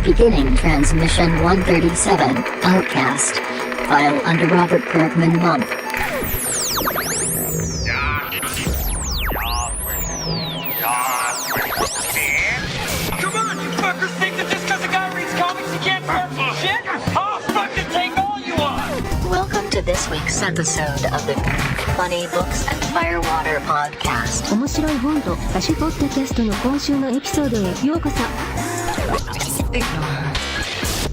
Beginning transmission 137, Outcast. File under Robert Kirkman month. Come on, you fuckers think that just because a guy reads comics he can't start some shit? I'll fucking take all you want! Welcome to this week's episode of the Funny Books and Firewater Podcast. 面白い本と歌手ポッドキャストの今週のエピソードへようこそ。 Ignore her.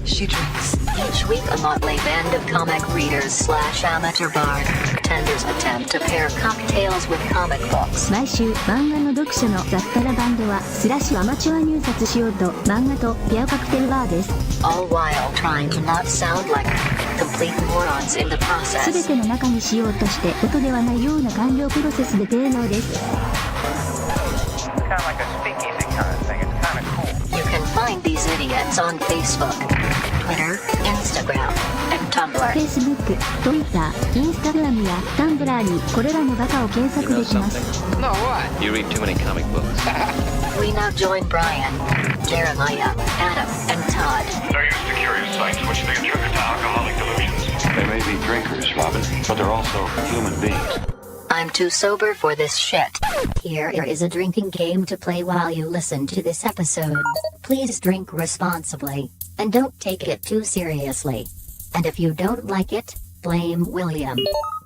She drinks. Each week a motley band of comic readers / amateur bartenders attempt to pair cocktails with comic books. 毎週漫画の読者の雑多なバンドはスラッシュアマチュア入札しようと漫画とペアカクテルバーです。 All while trying to not sound like complete morons in the すべ process. ての中にしようとして音ではないような完了プロセスで低能です。 Kind of like a speakeasy kind of thing. It's kind of cool. You can find these idiots on Facebook, Twitter, Instagram, and Tumblr. Facebook、Twitter、Instagram や Tumblr にこれらのバカを検索できます。 No, what? You read too many comic books. We now join Brian, Jeremiah, Adam, and Todd. They're used to curious sights which they attribute to alcoholic delusions. They may be drinkers, Robin, but they're also human beings. I'm too sober for this shit. Here is a drinking game to play while you listen to this episode. Please drink responsibly, and don't take it too seriously. And if you don't like it, blame William.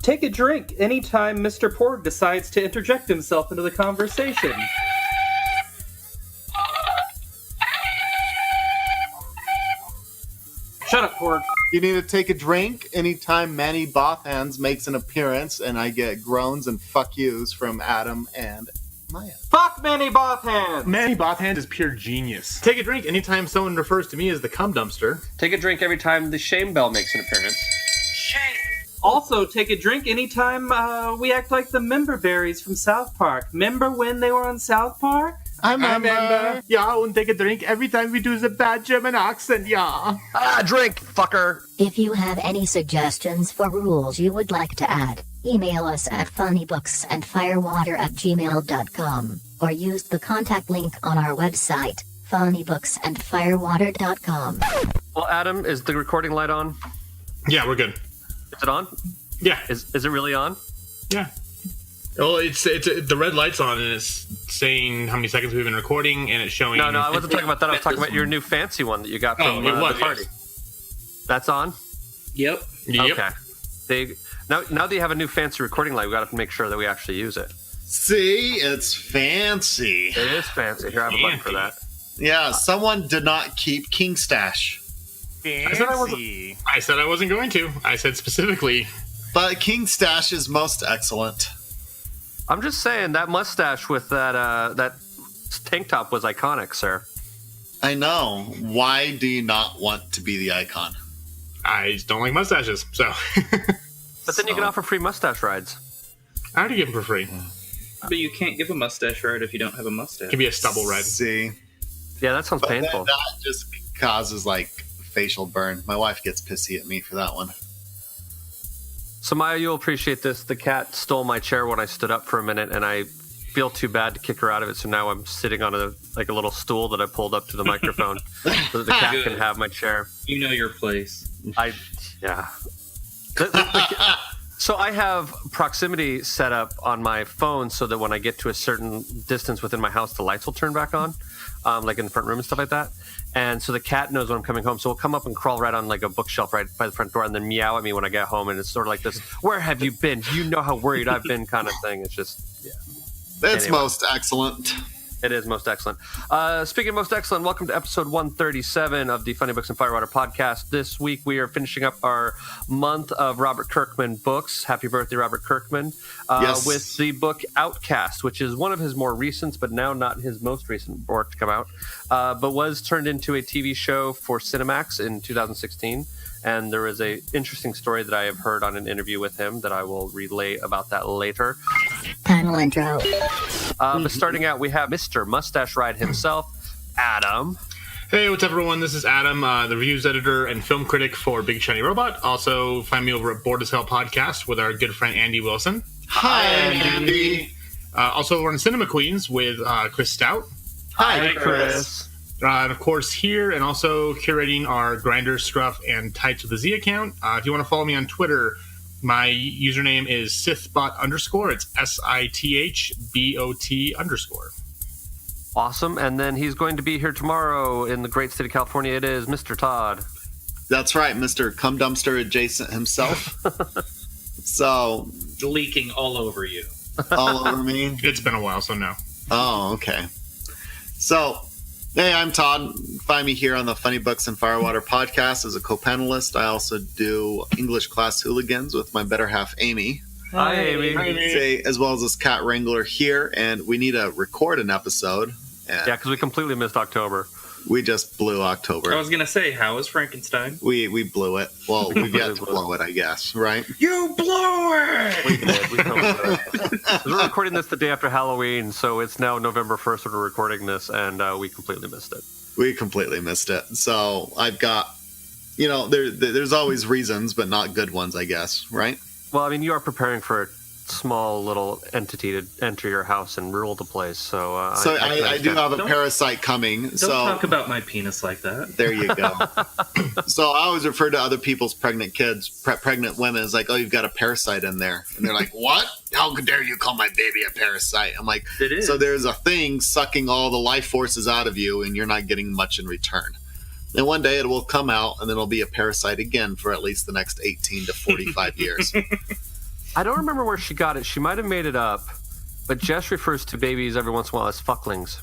Take a drink anytime Mr. Porg decides to interject himself into the conversation. Shut up, Porg. You need to take a drink anytime Manny Bothands makes an appearance, and I get groans and fuck yous from Adam and Maya. Fuck Manny Bothan! Manny Bothand is pure genius. Take a drink anytime someone refers to me as the cum dumpster. Take a drink every time the Shame Bell makes an appearance. Also, take a drink anytime we act like the Member Berries from South Park. Remember when they were on South Park? I remember. Yeah, and take a drink every time we do the bad German accent, yeah. Ah, drink, fucker! If you have any suggestions for rules you would like to add, email us at funnybooksandfirewater@gmail.com or use the contact link on our website, funnybooksandfirewater.com. Well, Adam, is the recording light on? Yeah, we're good. Is it on? Yeah. Is it really on? Yeah. Well, it's the red light's on, and it's saying how many seconds we've been recording, and it's showing... No, I wasn't talking about that. I was talking about your new fancy one that you got from the party. Yes. That's on? Yep. Okay. Now that you have a new fancy recording light, we got to make sure that we actually use it. See, it's fancy. It is fancy. Here, I have a button for that. Yeah, someone did not keep King Stash. I said I wasn't going to. I said specifically. But King Stash is most excellent. I'm just saying, that mustache with that tank top was iconic, sir. I know. Why do you not want to be the icon? I just don't like mustaches, so... But then you can offer free mustache rides. I already give them for free. But you can't give a mustache ride if you don't have a mustache. It can be a stubble ride. See? Yeah, that sounds painful. That just causes, facial burn. My wife gets pissy at me for that one. So, Maya, you'll appreciate this. The cat stole my chair when I stood up for a minute, and I feel too bad to kick her out of it, so now I'm sitting on a little stool that I pulled up to the microphone so that the cat can have my chair. You know your place. Yeah. So I have proximity set up on my phone so that when I get to a certain distance within my house, the lights will turn back on, like in the front room and stuff like that. And so the cat knows when I'm coming home. So it'll come up and crawl right on a bookshelf right by the front door and then meow at me when I get home. And it's sort of like this, where have you been? You know how worried I've been kind of thing. It's just, yeah. That's most excellent. It is most excellent. Speaking of most excellent, welcome to episode 137 of the Funny Books and Firewater podcast. This week we are finishing up our month of Robert Kirkman books. Happy birthday, Robert Kirkman. Yes. With the book Outcast, which is one of his more recent, but now not his most recent work to come out, but was turned into a TV show for Cinemax in 2016. And there is a interesting story that I have heard on an interview with him that I will relay about that later. Panel intro. But starting out, we have Mr. Mustache Ride himself, Adam. Hey, what's up, everyone? This is Adam, the reviews editor and film critic for Big Shiny Robot. Also, find me over at Bored as Hell podcast with our good friend Andy Wilson. Hi, Andy. Also, we're in Cinema Queens with Chris Stout. Hi, Chris. And of course, here and also curating our Grindr, Scruff, and Tights with the Z account. If you want to follow me on Twitter, my username is Sithbot_. It's SITHBOT_. Awesome. And then he's going to be here tomorrow in the great state of California. It is Mr. Todd. That's right, Mr. Cum Dumpster Adjacent himself. So, leaking all over you. all over me? It's been a while, so no. Oh, okay. So, hey, I'm Todd. Find me here on the Funny Books and Firewater podcast as a co-panelist. I also do English Class Hooligans with my better half, Amy. Hi, Amy. As well as this cat wrangler here, and we need to record an episode. Yeah, because we completely missed October. We just blew October. I was going to say, how was Frankenstein? We blew it. Well, we've yet to blow it, I guess, right? You blew it! We did. We totally did. We're recording this the day after Halloween, so it's now November 1st when we're recording this, and we completely missed it. We completely missed it. So I've got, there's always reasons, but not good ones, I guess, right? Well, I mean, you are preparing for a small little entity to enter your house and rule the place, so... I do have a parasite coming. Don't talk about my penis like that. There you go. So I always refer to other people's pregnant kids, pregnant women, as like, oh, you've got a parasite in there. And they're like, what? How dare you call my baby a parasite? I'm like, it is. So there's a thing sucking all the life forces out of you, and you're not getting much in return. And one day it will come out, and then it'll be a parasite again for at least the next 18 to 45 years. I don't remember where she got it. She might have made it up, but Jess refers to babies every once in a while as fucklings.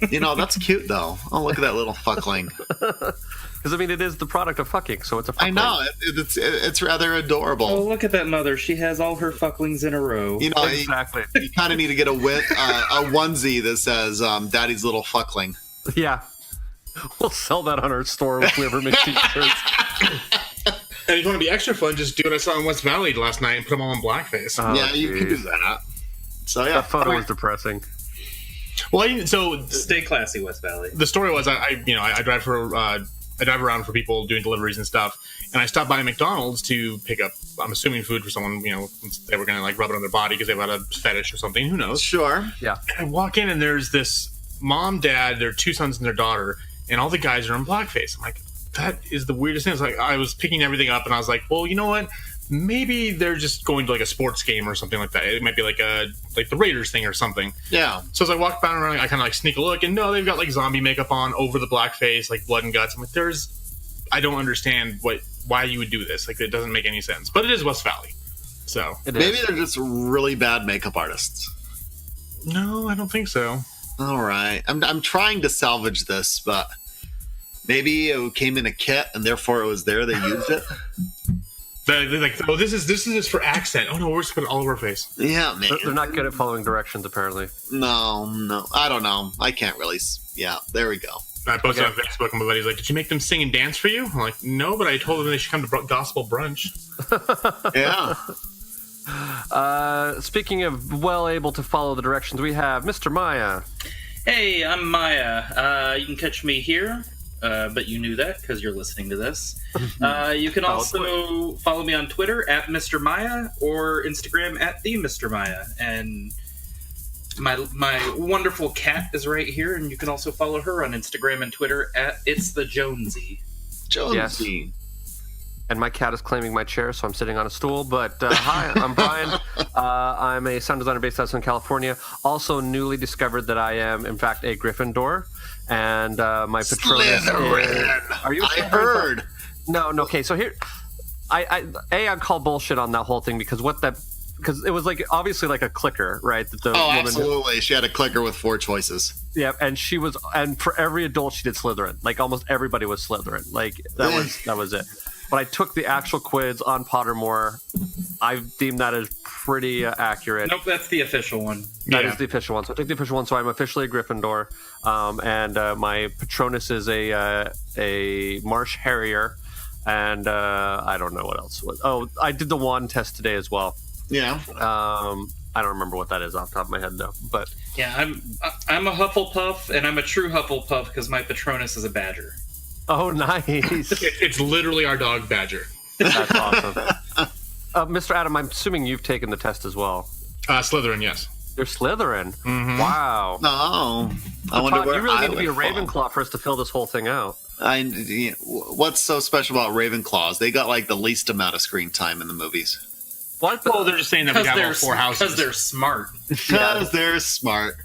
That's cute, though. Oh, look at that little fuckling. Because, I mean, it is the product of fucking, so it's a fuckling. I know. It's rather adorable. Oh, look at that mother. She has all her fucklings in a row. Exactly. You kind of need to get a onesie that says Daddy's Little Fuckling. Yeah. We'll sell that on our store if we ever make t-shirts. And if you want to be extra fun, just do what I saw in West Valley last night and put them all in blackface. Oh, yeah, you can do that. So yeah, that photo was depressing. Well, so stay classy, West Valley. The story was, I drive around for people doing deliveries and stuff, and I stopped by McDonald's to pick up, I'm assuming, food for someone. They were going to like rub it on their body because they had a fetish or something. Who knows? Sure. Yeah. And I walk in and there's this mom, dad, their 2 sons and their daughter, and all the guys are in blackface. I'm like, that is the weirdest thing. It's like I was picking everything up, and I was like, well, you know what? Maybe they're just going to like a sports game or something like that. It might be like the Raiders thing or something. Yeah. So as I walk around, I kind of like sneak a look, and no, they've got like zombie makeup on over the blackface, like blood and guts. I'm like, I don't understand why you would do this. Like, it doesn't make any sense. But it is West Valley, so maybe they're just really bad makeup artists. No, I don't think so. All right, I'm trying to salvage this, but. Maybe it came in a kit, and therefore it was there. They used it. They're like, oh, this is just for accent. Oh no, we're just putting it all over our face. Yeah, man. They're not good at following directions, apparently. No, I don't know. I can't really. Yeah, there we go. I posted on Facebook, and my buddy's like, "Did you make them sing and dance for you?" I'm like, "No, but I told them they should come to gospel brunch." Yeah. Speaking of well able to follow the directions, we have Mr. Maya. Hey, I'm Maya. You can catch me here. But you knew that because you're listening to this. You can also follow me on Twitter at Mr. Maya or Instagram at the Mr. Maya. And my wonderful cat is right here, and you can also follow her on Instagram and Twitter at It's the Jonesy. Jonesy. Yes. And my cat is claiming my chair, so I'm sitting on a stool. But hi, I'm Brian. I'm a sound designer based out of Southern California. Also newly discovered that I am, in fact, a Gryffindor. And my Patronus is... Are you? I heard. No. Okay, so here... I call bullshit on that whole thing because because it was like obviously like a clicker, right? That the woman absolutely. She had a clicker with 4 choices. Yeah, and for every adult she did Slytherin. Like almost everybody was Slytherin. Like that was it. But I took the actual quiz on Pottermore. I deem that as pretty accurate. Nope, that's the official one. That is the official one. So I took the official one. So I'm officially a Gryffindor, and my Patronus is a Marsh Harrier, and I don't know what else was. Oh, I did the wand test today as well. Yeah. I don't remember what that is off the top of my head though. But yeah, I'm a Hufflepuff, and I'm a true Hufflepuff because my Patronus is a badger. Oh, nice. It's literally our dog, Badger. That's awesome. Mr. Adam, I'm assuming you've taken the test as well. Slytherin, yes. You're Slytherin. Mhm. Wow. No. I But wonder Todd, where you really I need to be a would fall. Ravenclaw for us to fill this whole thing out. What's so special about Ravenclaws? They got like the least amount of screen time in the movies. What? Well, they're just saying that we have all Because 4 houses. they're smart. Because they're smart.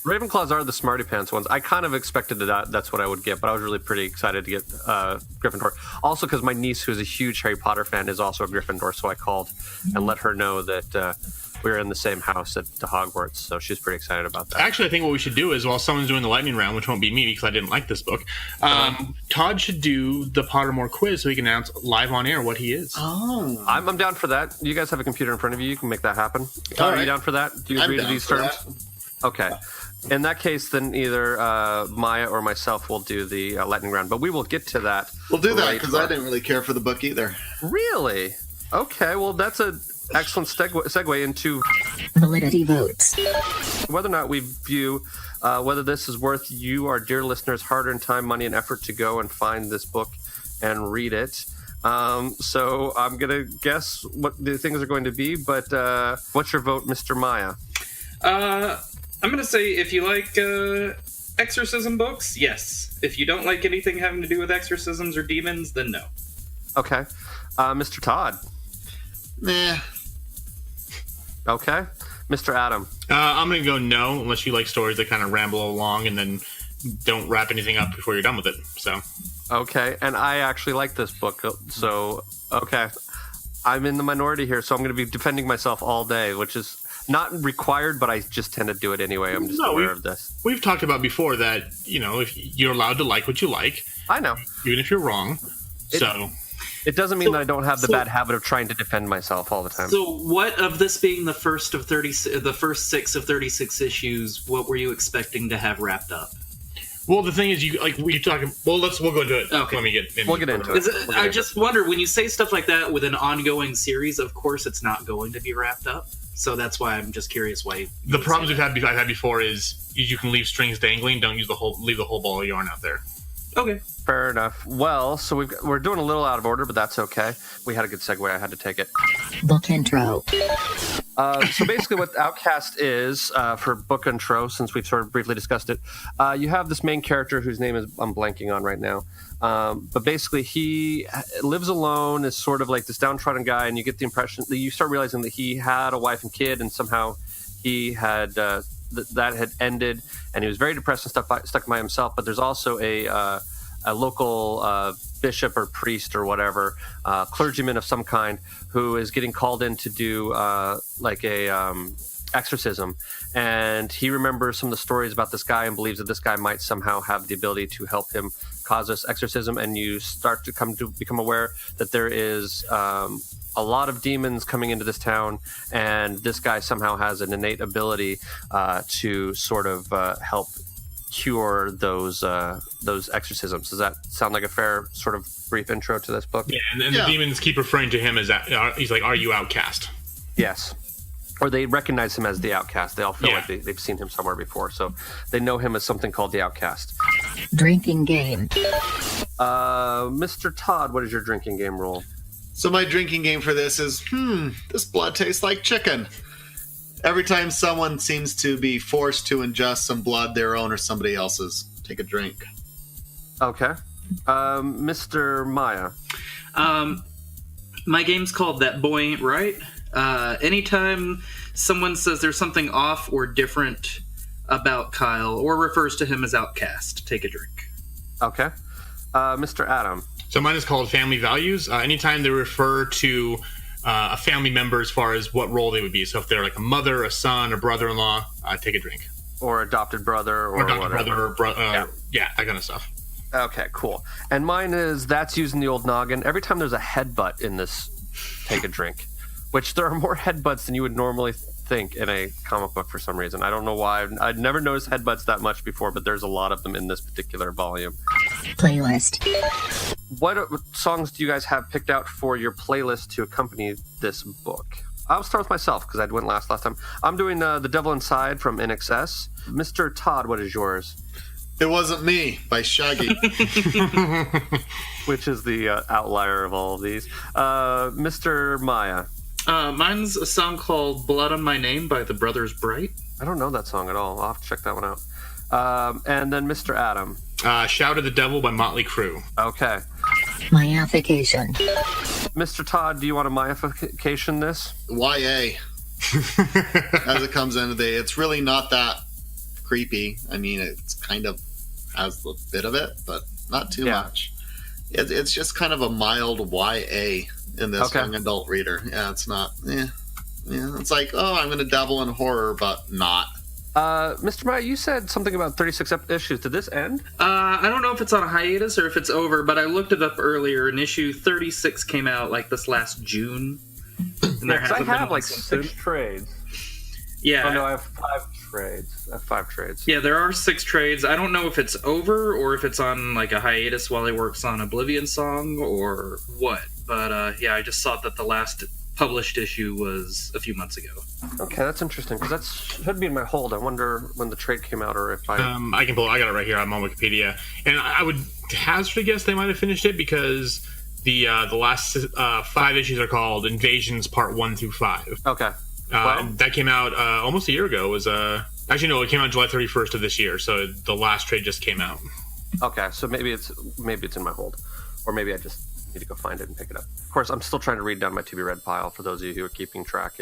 Ravenclaws are the smarty pants ones. I kind of expected that's what I would get, but I was really pretty excited to get Gryffindor. Also, because my niece, who's a huge Harry Potter fan, is also a Gryffindor, so I called and let her know that we were in the same house at the Hogwarts. So she's pretty excited about that. Actually, I think what we should do is, while someone's doing the lightning round, which won't be me because I didn't like this book, Todd should do the Pottermore quiz so he can announce live on air what he is. Oh. I'm down for that. You guys have a computer in front of you. You can make that happen. Todd, All are right. you down for that? Do you agree to these terms? Okay. In that case, then either Maya or myself will do the lightning round, but we will get to that. We'll do that right because I didn't really care for the book either. Really? Okay, well, that's an excellent segue into Validity votes. whether or not we view whether this is worth you, our dear listeners, hard-earned time, money, and effort to go and find this book and read it. So I'm going to guess what the things are going to be, but what's your vote, Mr. Maya? I'm going to say if you like exorcism books, yes. If you don't like anything having to do with exorcisms or demons, then no. Okay. Mr. Todd? Nah. Okay. Mr. Adam? I'm going to go no, unless you like stories that kind of ramble along and then don't wrap anything up before you're done with it. So. Okay, and I actually like this book, so, okay. I'm in the minority here, so I'm going to be defending myself all day, which is not required, but I just tend to do it anyway. I'm just aware of this. We've talked about before that, if you're allowed to like what you like. I know. Even if you're wrong. It doesn't mean that I don't have the bad habit of trying to defend myself all the time. So what of this being the first 6 of 36 issues, what were you expecting to have wrapped up? Well, the thing is, we'll go into it. Okay. Let me get We'll get into it. I just wonder, when you say stuff like that with an ongoing series, of course it's not going to be wrapped up. So that's why I'm just curious why. The problems I've had before is you can leave strings dangling. Don't leave the whole ball of yarn out there. Okay. Fair enough. Well, so we're doing a little out of order, but that's okay. We had a good segue. I had to take it. Book intro. So basically what Outcast is, for book intro, since we've sort of briefly discussed it, you have this main character whose name I'm blanking on right now. But basically he lives alone, is sort of like this downtrodden guy, and you get the impression that you start realizing that he had a wife and kid, and somehow he had that had ended, and he was very depressed and stuck by himself. But there's also a local bishop or priest or whatever, clergyman of some kind, who is getting called in to do exorcism, and he remembers some of the stories about this guy and believes that this guy might somehow have the ability to help him cause this exorcism. And you start to become aware that there is a lot of demons coming into this town, and this guy somehow has an innate ability to sort of help cure those exorcisms. Does that sound like a fair sort of brief intro to this book? Yeah, and the demons keep referring to him as that. He's like, "Are you Outcast?" Yes. Or they recognize him as the Outcast. They all feel like they've seen him somewhere before, so they know him as something called the Outcast. Drinking game. Mr. Todd, what is your drinking game rule? So my drinking game for this is, this blood tastes like chicken. Every time someone seems to be forced to ingest some blood, their own or somebody else's, take a drink. Okay. Mr. Maya. My game's called That Boy Ain't Right. Anytime someone says there's something off or different about Kyle, or refers to him as Outcast, take a drink. Okay. Mr. Adam. So mine is called Family Values. Anytime they refer to a family member as far as what role they would be. So if they're like a mother, a son, a brother-in-law, take a drink. Or adopted brother, or adopted whatever. brother, that kind of stuff. Okay, cool. And mine is That's Using the Old Noggin. Every time there's a headbutt in this, take a drink. Which there are more headbutts than you would normally think in a comic book for some reason. I don't know why. I'd never noticed headbutts that much before, but there's a lot of them in this particular volume. Playlist. What songs do you guys have picked out for your playlist to accompany this book? I'll start with myself because I went last time. I'm doing The Devil Inside from NXS. Mr. Todd, what is yours? It Wasn't Me by Shaggy. Which is the outlier of all of these. Mr. Maya. Mine's a song called Blood on My Name by the Brothers Bright. I don't know that song at all. I'll have to check that one out. And then Mr. Adam. Shout at the Devil by Motley Crue. Okay. Myification. Mr. Todd, do you want to myification this? YA. As it comes into the, it's really not that creepy. I mean, it's kind of has a bit of it, but not too much. It's just kind of a mild YA in this young adult reader. Yeah, it's not. Yeah, it's like, oh, I'm going to dabble in horror, but not. Mr. Meyer, you said something about 36 issues. Did this end? I don't know if it's on a hiatus or if it's over, but I looked it up earlier, and issue 36 came out like this last June. And there I have like 6 trades. Yeah. Oh no, I have 5 trades. Yeah, there are 6 trades. I don't know if it's over or if it's on like a hiatus while he works on Oblivion Song or what. But yeah, I just saw that the last published issue was a few months ago. Okay, that's interesting because that should be in my hold. I wonder when the trade came out or if I can pull. I got it right here. I'm on Wikipedia, and I would hazard a guess they might have finished it because the last 5 issues are called Invasions Part 1 through 5. Okay. That came out almost a year ago. It was actually no, it came out July 31st of this year. So the last trade just came out. Okay, so maybe it's in my hold, or maybe I just need to go find it and pick it up. Of course, I'm still trying to read down my to-be read pile. For those of you who are keeping track,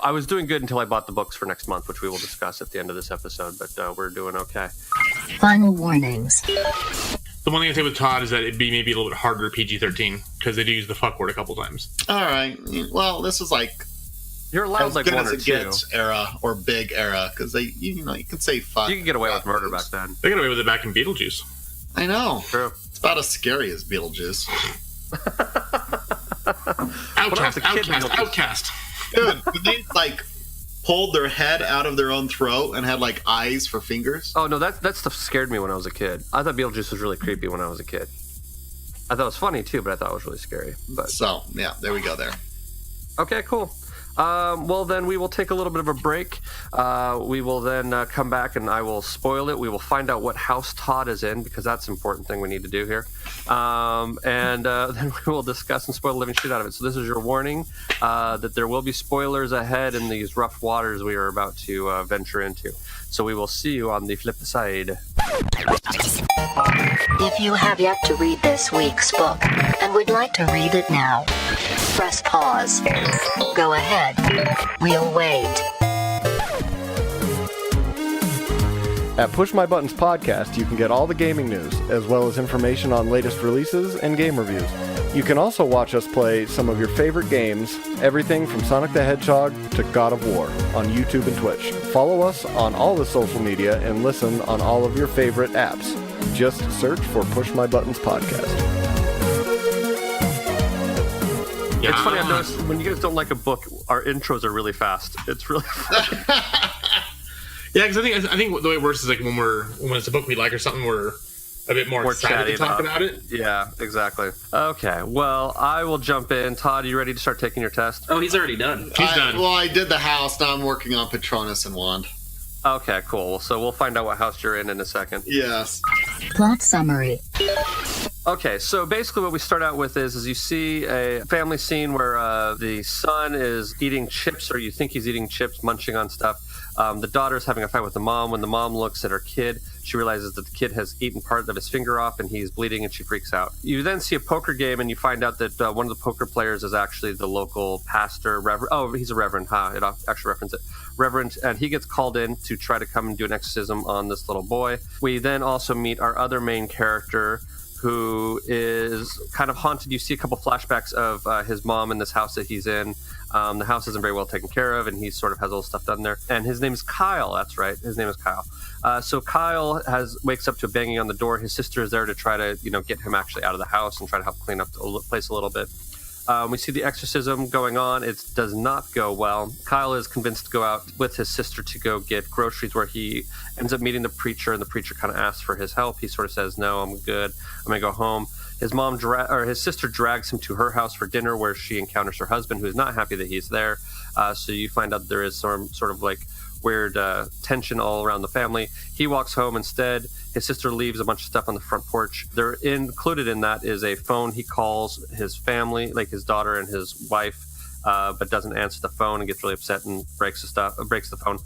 I was doing good until I bought the books for next month, which we will discuss at the end of this episode, but we're doing okay. Final warnings. The one thing I say with Todd is that it'd be maybe a little bit harder PG-13 because they do use the fuck word a couple times. All right. Well, this is like you're allowed as like good one as or it two. gets era or big era because they you can say fuck. You can get away with murder back then. They got away with it back in Beetlejuice. I know. True. It's about as scary as Beetlejuice. Outcast. Dude, they like pulled their head out of their own throat and had like eyes for fingers. Oh no, that stuff scared me when I was a kid. I thought Beetlejuice was really creepy when I was a kid. I thought it was funny too, but I thought it was really scary. But so yeah, there we go. There. Okay, cool. Well, then we will take a little bit of a break. We will then come back and I will spoil it. We will find out what house Todd is in because that's an important thing we need to do here. And then we will discuss and spoil the living shit out of it. So this is your warning that there will be spoilers ahead in these rough waters we are about to venture into. So we will see you on the flip side. If you have yet to read this week's book and would like to read it now, press pause. Go ahead. We'll wait. At Push My Buttons Podcast, you can get all the gaming news, as well as information on latest releases and game reviews. You can also watch us play some of your favorite games, everything from Sonic the Hedgehog to God of War, on YouTube and Twitch. Follow us on all the social media and listen on all of your favorite apps. Just search for Push My Buttons Podcast. Yeah. It's funny, I've noticed when you guys don't like a book, our intros are really fast. It's really funny. Yeah, because I think the way it works is like when it's a book we like or something, we're a bit more excited to talk about it. Yeah, exactly. Okay, well, I will jump in. Todd, are you ready to start taking your test? Oh, he's already done. He's done. Well, I did the house. Now I'm working on Patronus and Wand. Okay, cool. So we'll find out what house you're in a second. Yes. Plot summary. Okay, so basically what we start out with is you see a family scene where the son is eating chips, or you think he's eating chips, munching on stuff. The daughter's having a fight with the mom. When the mom looks at her kid, she realizes that the kid has eaten part of his finger off and he's bleeding and she freaks out. You then see a poker game and you find out that one of the poker players is actually the local pastor, reverend. Oh, he's a reverend. It actually references it. Reverend, and he gets called in to try to come and do an exorcism on this little boy. We then also meet our other main character, who is kind of haunted. You see a couple flashbacks of his mom in this house that he's in. The house isn't very well taken care of, and he sort of has all stuff done there. And his name is Kyle. That's right. His name is Kyle. So Kyle wakes up to a banging on the door. His sister is there to try to, get him actually out of the house and try to help clean up the place a little bit. We see the exorcism going on. It does not go well. Kyle is convinced to go out with his sister to go get groceries, where he ends up meeting the preacher, and the preacher kind of asks for his help. He sort of says, no, I'm good. I'm going to go home. His sister drags him to her house for dinner, where she encounters her husband, who is not happy that he's there. So you find out there is some sort of like weird tension all around the family. He walks home instead. His sister leaves a bunch of stuff on the front porch. They're included in that is a phone. He calls his family, like his daughter and his wife, but doesn't answer the phone and gets really upset and breaks the phone.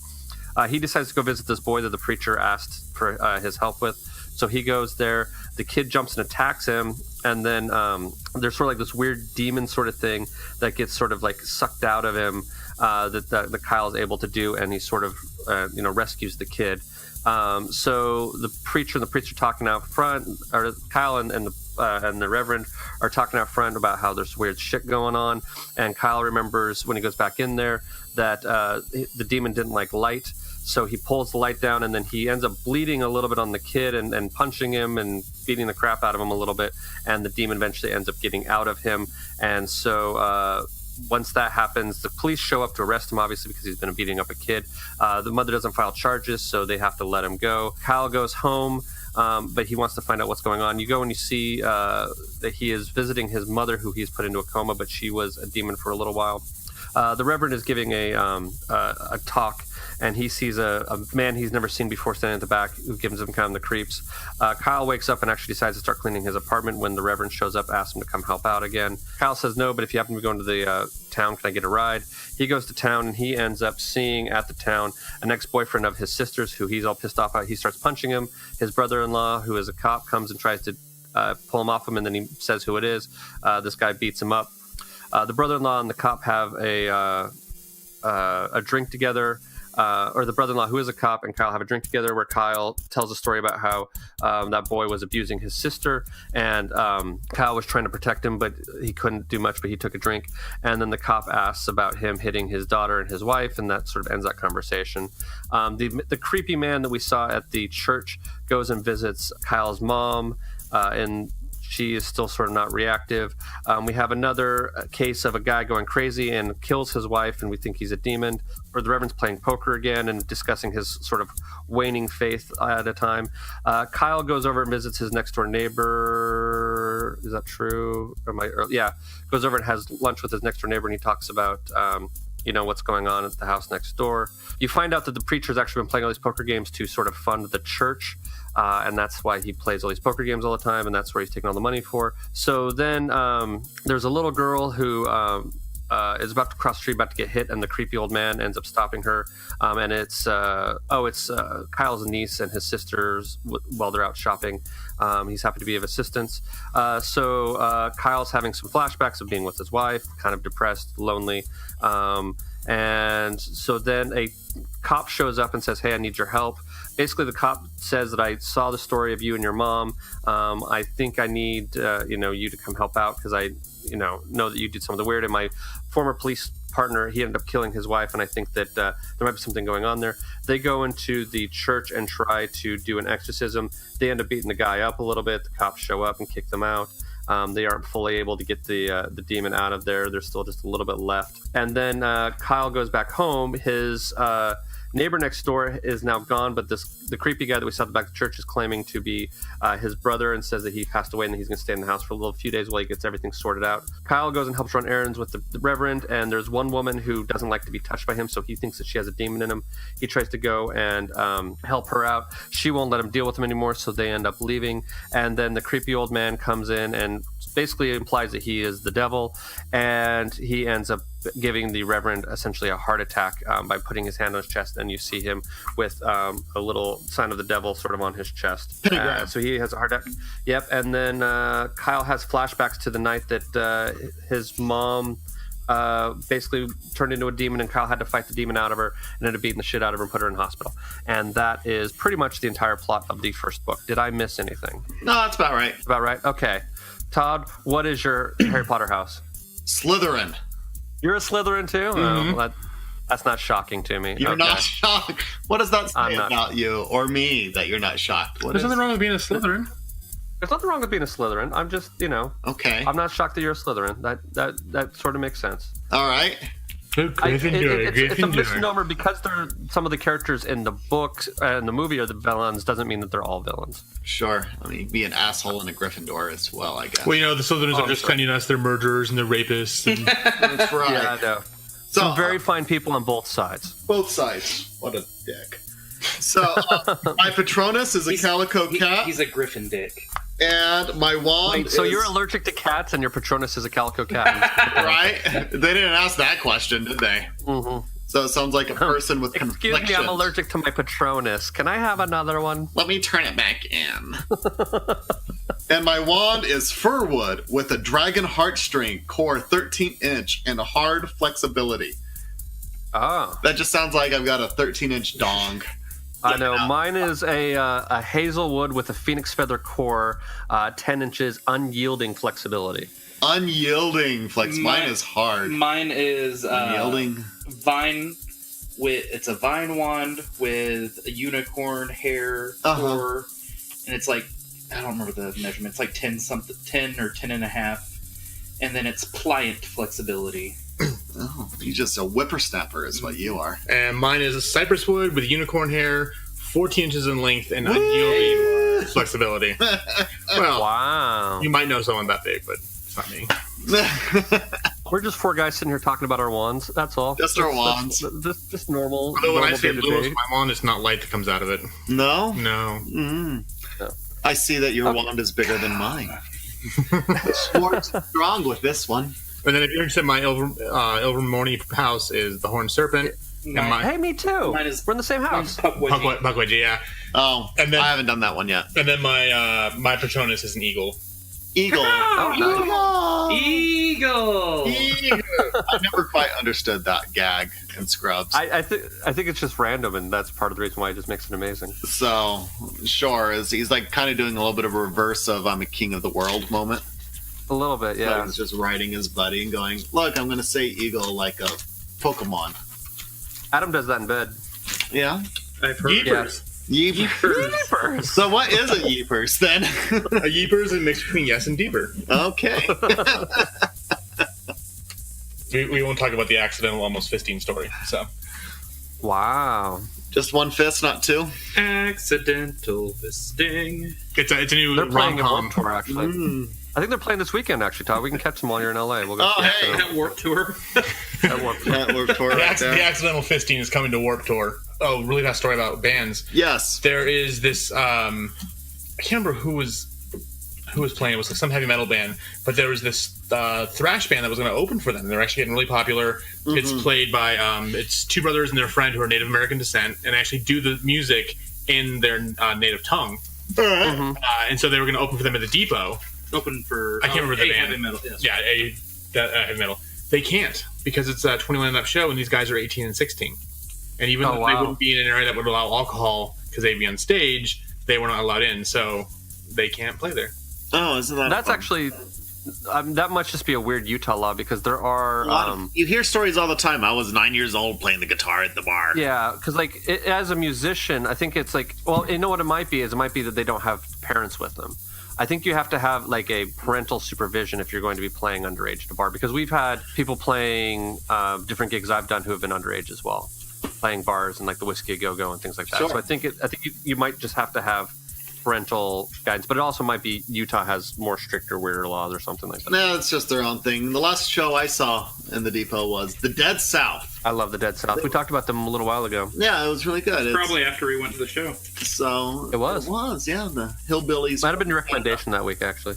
He decides to go visit this boy that the preacher asked for his help with. So he goes there. The kid jumps and attacks him, and then there's sort of like this weird demon sort of thing that gets sort of like sucked out of him that Kyle is able to do, and he sort of rescues the kid. So the preacher talking out front, or Kyle and the Reverend are talking out front about how there's weird shit going on, and Kyle remembers when he goes back in there that the demon didn't like light. So he pulls the light down, and then he ends up bleeding a little bit on the kid and punching him and beating the crap out of him a little bit. And the demon eventually ends up getting out of him. And so once that happens, the police show up to arrest him, obviously, because he's been beating up a kid. The mother doesn't file charges, so they have to let him go. Kyle goes home, but he wants to find out what's going on. You go and you see that he is visiting his mother, who he's put into a coma, but she was a demon for a little while. The Reverend is giving a talk, and he sees a man he's never seen before standing at the back, who gives him kind of the creeps. Kyle wakes up and actually decides to start cleaning his apartment when the Reverend shows up, asks him to come help out again. Kyle says no, but if you happen to be going to the town, can I get a ride? He goes to town, and he ends up seeing at the town an ex-boyfriend of his sister's, who he's all pissed off at. He starts punching him. His brother-in-law, who is a cop, comes and tries to pull him off him, and then he says who it is. This guy beats him up. The brother-in-law and the cop have a drink together, or the brother-in-law, who is a cop, and Kyle have a drink together, where Kyle tells a story about how that boy was abusing his sister, and Kyle was trying to protect him, but he couldn't do much, but he took a drink. And then the cop asks about him hitting his daughter and his wife, and that sort of ends that conversation. The creepy man that we saw at the church goes and visits Kyle's mom, and she is still sort of not reactive. We have another case of a guy going crazy and kills his wife, and we think he's a demon. Or the Reverend's playing poker again and discussing his sort of waning faith at a time. Kyle goes over and visits his next door neighbor. Is that true? Goes over and has lunch with his next door neighbor, and he talks about what's going on at the house next door. You find out that the preacher's actually been playing all these poker games to sort of fund the church. And that's why he plays all these poker games all the time, and that's where he's taking all the money for. So then there's a little girl who is about to cross the street, about to get hit, and the creepy old man ends up stopping her. And it's Kyle's niece and his sisters while they're out shopping. He's happy to be of assistance. So Kyle's having some flashbacks of being with his wife, kind of depressed, lonely. And so then a cop shows up and says, "Hey, I need your help." Basically, the cop says that I saw the story of you and your mom. I think I need you to come help out because I know that you did something weird. And my former police partner, he ended up killing his wife, and I think that there might be something going on there. They go into the church and try to do an exorcism. They end up beating the guy up a little bit. The cops show up and kick them out. They aren't fully able to get the demon out of there. There's still just a little bit left. And then Kyle goes back home. His neighbor next door is now gone, but the creepy guy that we saw at the back of the church is claiming to be his brother and says that he passed away and that he's going to stay in the house for a few days while he gets everything sorted out. Kyle goes and helps run errands with the Reverend, and there's one woman who doesn't like to be touched by him, so he thinks that she has a demon in him. He tries to go and help her out. She won't let him deal with him anymore, so they end up leaving. And then the creepy old man comes in and basically implies that he is the devil, and he ends up giving the Reverend essentially a heart attack by putting his hand on his chest, and you see him with a little sign of the devil sort of on his chest. So he has a heart attack. Yep. And then Kyle has flashbacks to the night that his mom basically turned into a demon, and Kyle had to fight the demon out of her and ended up beating the shit out of her and put her in hospital. And that is pretty much the entire plot of the first book. Did I miss anything? No, that's about right. About right? Okay. Todd, what is your Harry Potter house? Slytherin. You're a Slytherin too? Mm-hmm. Well, that's not shocking to me. You're not shocked. What does that say about you or me that you're not shocked? There's nothing wrong with being a Slytherin. There's nothing wrong with being a Slytherin. I'm just, Okay. I'm not shocked that you're a Slytherin. That sort of makes sense. All right. It's a misnomer because some of the characters in the books and the movie are the villains doesn't mean that they're all villains. Sure. I mean, be an asshole in a Gryffindor as well, I guess. Well, the Slytherins are just sending us. They're murderers and they're rapists. And... That's right. Yeah, I know. Some very fine people on both sides. Both sides. What a dick. So my Patronus is a calico cat, He's a griffin dick. and my wand. So is, you're allergic to cats, and your Patronus is a calico cat, right? They didn't ask that question, did they? Mm-hmm. So it sounds like a person with Excuse confliction. me, I'm allergic to my Patronus. Can I have another one? Let me turn it back in. And my wand is firwood with a dragon heartstring, core 13-inch, and a hard flexibility. Oh. That just sounds like I've got a 13-inch dong. I know. Mine is a hazelwood with a phoenix feather core, 10 inches, unyielding flexibility. Unyielding flex. Mine is hard. Mine is Unyielding. vine. It's a vine wand with a unicorn hair core, and it's like, I don't remember the measurement. It's like 10 or 10 and a half, and then it's pliant flexibility. Oh, you're just a whippersnapper is what you are. And mine is a cypress wood with unicorn hair, 14 inches in length, and unyielding flexibility. Well, wow. You might know someone that big, but it's not me. We're just four guys sitting here talking about our wands. That's all. Just our wands. Just normal. Although when I normal say day-to-day. Lewis, my wand, it's not light that comes out of it. No? No. Mm. No. I see that your wand is bigger than mine. Sport's strong with this one. And then if you're interested, my Ilvermorny house is the Horned Serpent. Hey, me too. Mine is We're in the same house. Pukwudgie, yeah. Oh, and then, I haven't done that one yet. And then my Patronus is an eagle. Eagle. Oh, nice. Eagle. I never quite understood that gag in Scrubs. I think it's just random, and that's part of the reason why it just makes it amazing. So, sure, he's like kind of doing a little bit of a reverse of I'm a king of the world moment. A little bit, yeah. So he's just riding his buddy and going, look, I'm going to say eagle like a Pokemon. Adam does that in bed. Yeah? I've heard. Yeepers. Yeepers. So what is a yeepers then? A yeepers is a mix between yes and deeper. Okay. we won't talk about the accidental almost fisting story. So. Wow. Just one fist, not two? Accidental fisting. It's a new They're playing a rom-com. Warped Tour, actually. I think they're playing this weekend, actually, Todd. We can catch them while you're in LA. We'll go hey. That Warped Tour. That Warped Tour. That Warped Tour right there. The accidental fisting is coming to Warped Tour. Oh, really fast story about bands. Yes. There is this I can't remember who was playing. It was like some heavy metal band, but there was this thrash band that was going to open for them. They're actually getting really popular. Mm-hmm. It's played by it's two brothers and their friend who are Native American descent, and actually do the music in their native tongue. Mm-hmm. And so they were going to open for them at the Depot. Open for I can't remember the band. Heavy metal. Yes. Yeah, heavy metal. They can't because it's a 21 show, and these guys are 18 and 16. And even though they wouldn't be in an area that would allow alcohol because they'd be on stage, they were not allowed in, so they can't play there. Oh, isn't that That's fun? actually... that must just be a weird Utah law because there are... you hear stories all the time. I was 9 years old playing the guitar at the bar. Yeah, because like as a musician, I think it's like... Well, you know what it might be is it might be that they don't have parents with them. I think you have to have like a parental supervision if you're going to be playing underage at a bar, because we've had people playing different gigs I've done who have been underage as well, playing bars and like the Whiskey A Go-Go and things like that. Sure. So I think you might just have to have parental guidance, but it also might be Utah has more stricter, weirder laws or something like that. No, it's just their own thing. The last show I saw in the Depot was the Dead South. I love the Dead South. We talked about them a little while ago. Yeah, it was really good. Probably after we went to the show. So It was, yeah. The Hillbillies. Might have been your recommendation that week, actually.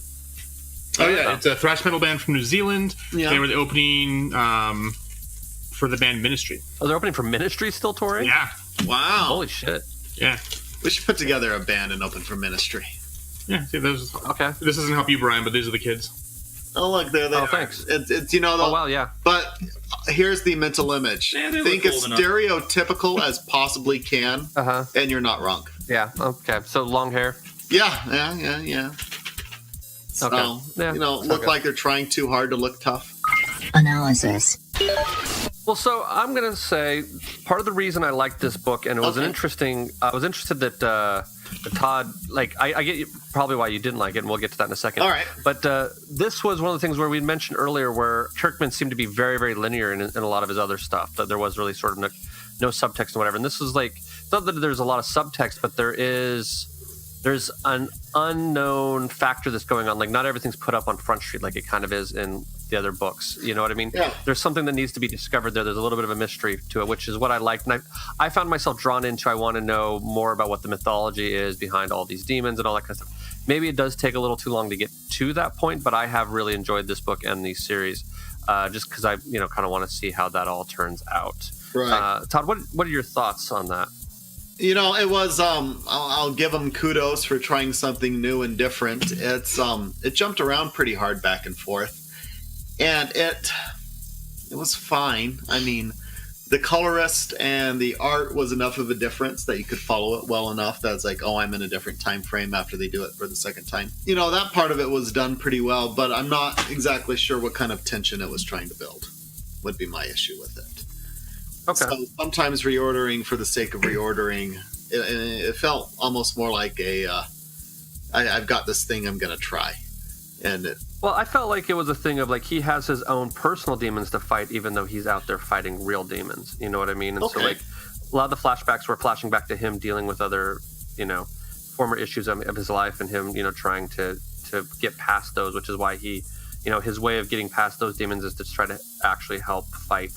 Oh yeah, it's a thrash metal band from New Zealand. Yeah. They were the opening for the band Ministry. Oh, they're opening for Ministry, still touring? Yeah. Wow. Holy shit. Yeah. We should put together a band and open for Ministry. Yeah. See, those. Okay. This doesn't help you, Brian, but these are the kids. Oh, look, there they are. Thanks. It's you know. Oh, well, yeah. But here's the mental image. Yeah, they Think look as old enough. stereotypical as possibly can, and you're not wrong. Yeah, okay. So long hair. Yeah. So, Okay. Yeah, look like they're trying too hard to look tough. Analysis. Well, so I'm going to say part of the reason I liked this book, and it was I was interested that Todd, like, I get probably why you didn't like it, and we'll get to that in a second. All right. But this was one of the things where we mentioned earlier where Kirkman seemed to be very, very linear in a lot of his other stuff, that there was really sort of no subtext and whatever. And this is like, it's not that there's a lot of subtext, but there is there's an unknown factor that's going on. Like, not everything's put up on Front Street like it kind of is in the other books. You know what I mean? Yeah. There's something that needs to be discovered there. There's a little bit of a mystery to it, which is what I liked. And I found myself drawn into, I want to know more about what the mythology is behind all these demons and all that kind of stuff. Maybe it does take a little too long to get to that point, but I have really enjoyed this book and these series just because I, kind of want to see how that all turns out. Right. Todd, what are your thoughts on that? It was I'll give them kudos for trying something new and different. It jumped around pretty hard back and forth, and it was fine. I mean, the colorist and the art was enough of a difference that you could follow it well enough that it's like, oh, I'm in a different time frame after they do it for the second time. That part of it was done pretty well, but I'm not exactly sure what kind of tension it was trying to build would be my issue with it. Okay. So sometimes reordering for the sake of reordering, it felt almost more like I've got this thing I'm going to try. Well, I felt like it was a thing of, like, he has his own personal demons to fight, even though he's out there fighting real demons. You know what I mean? And okay. So, like, a lot of the flashbacks were flashing back to him dealing with other, former issues of his life, and him, trying to get past those, which is why he, his way of getting past those demons is to try to actually help fight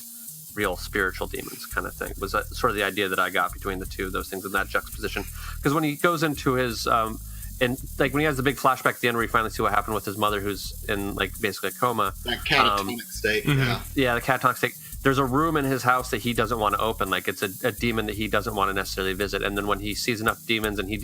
real spiritual demons, kind of thing. Was sort of the idea that I got between the two of those things in that juxtaposition. Because when he goes into his and like when he has the big flashback at the end where we finally see what happened with his mother, who's in, like, basically a coma, that catatonic state. Yeah, the catatonic state. There's a room in his house that he doesn't want to open. Like, it's a demon that he doesn't want to necessarily visit. And then when he sees enough demons and he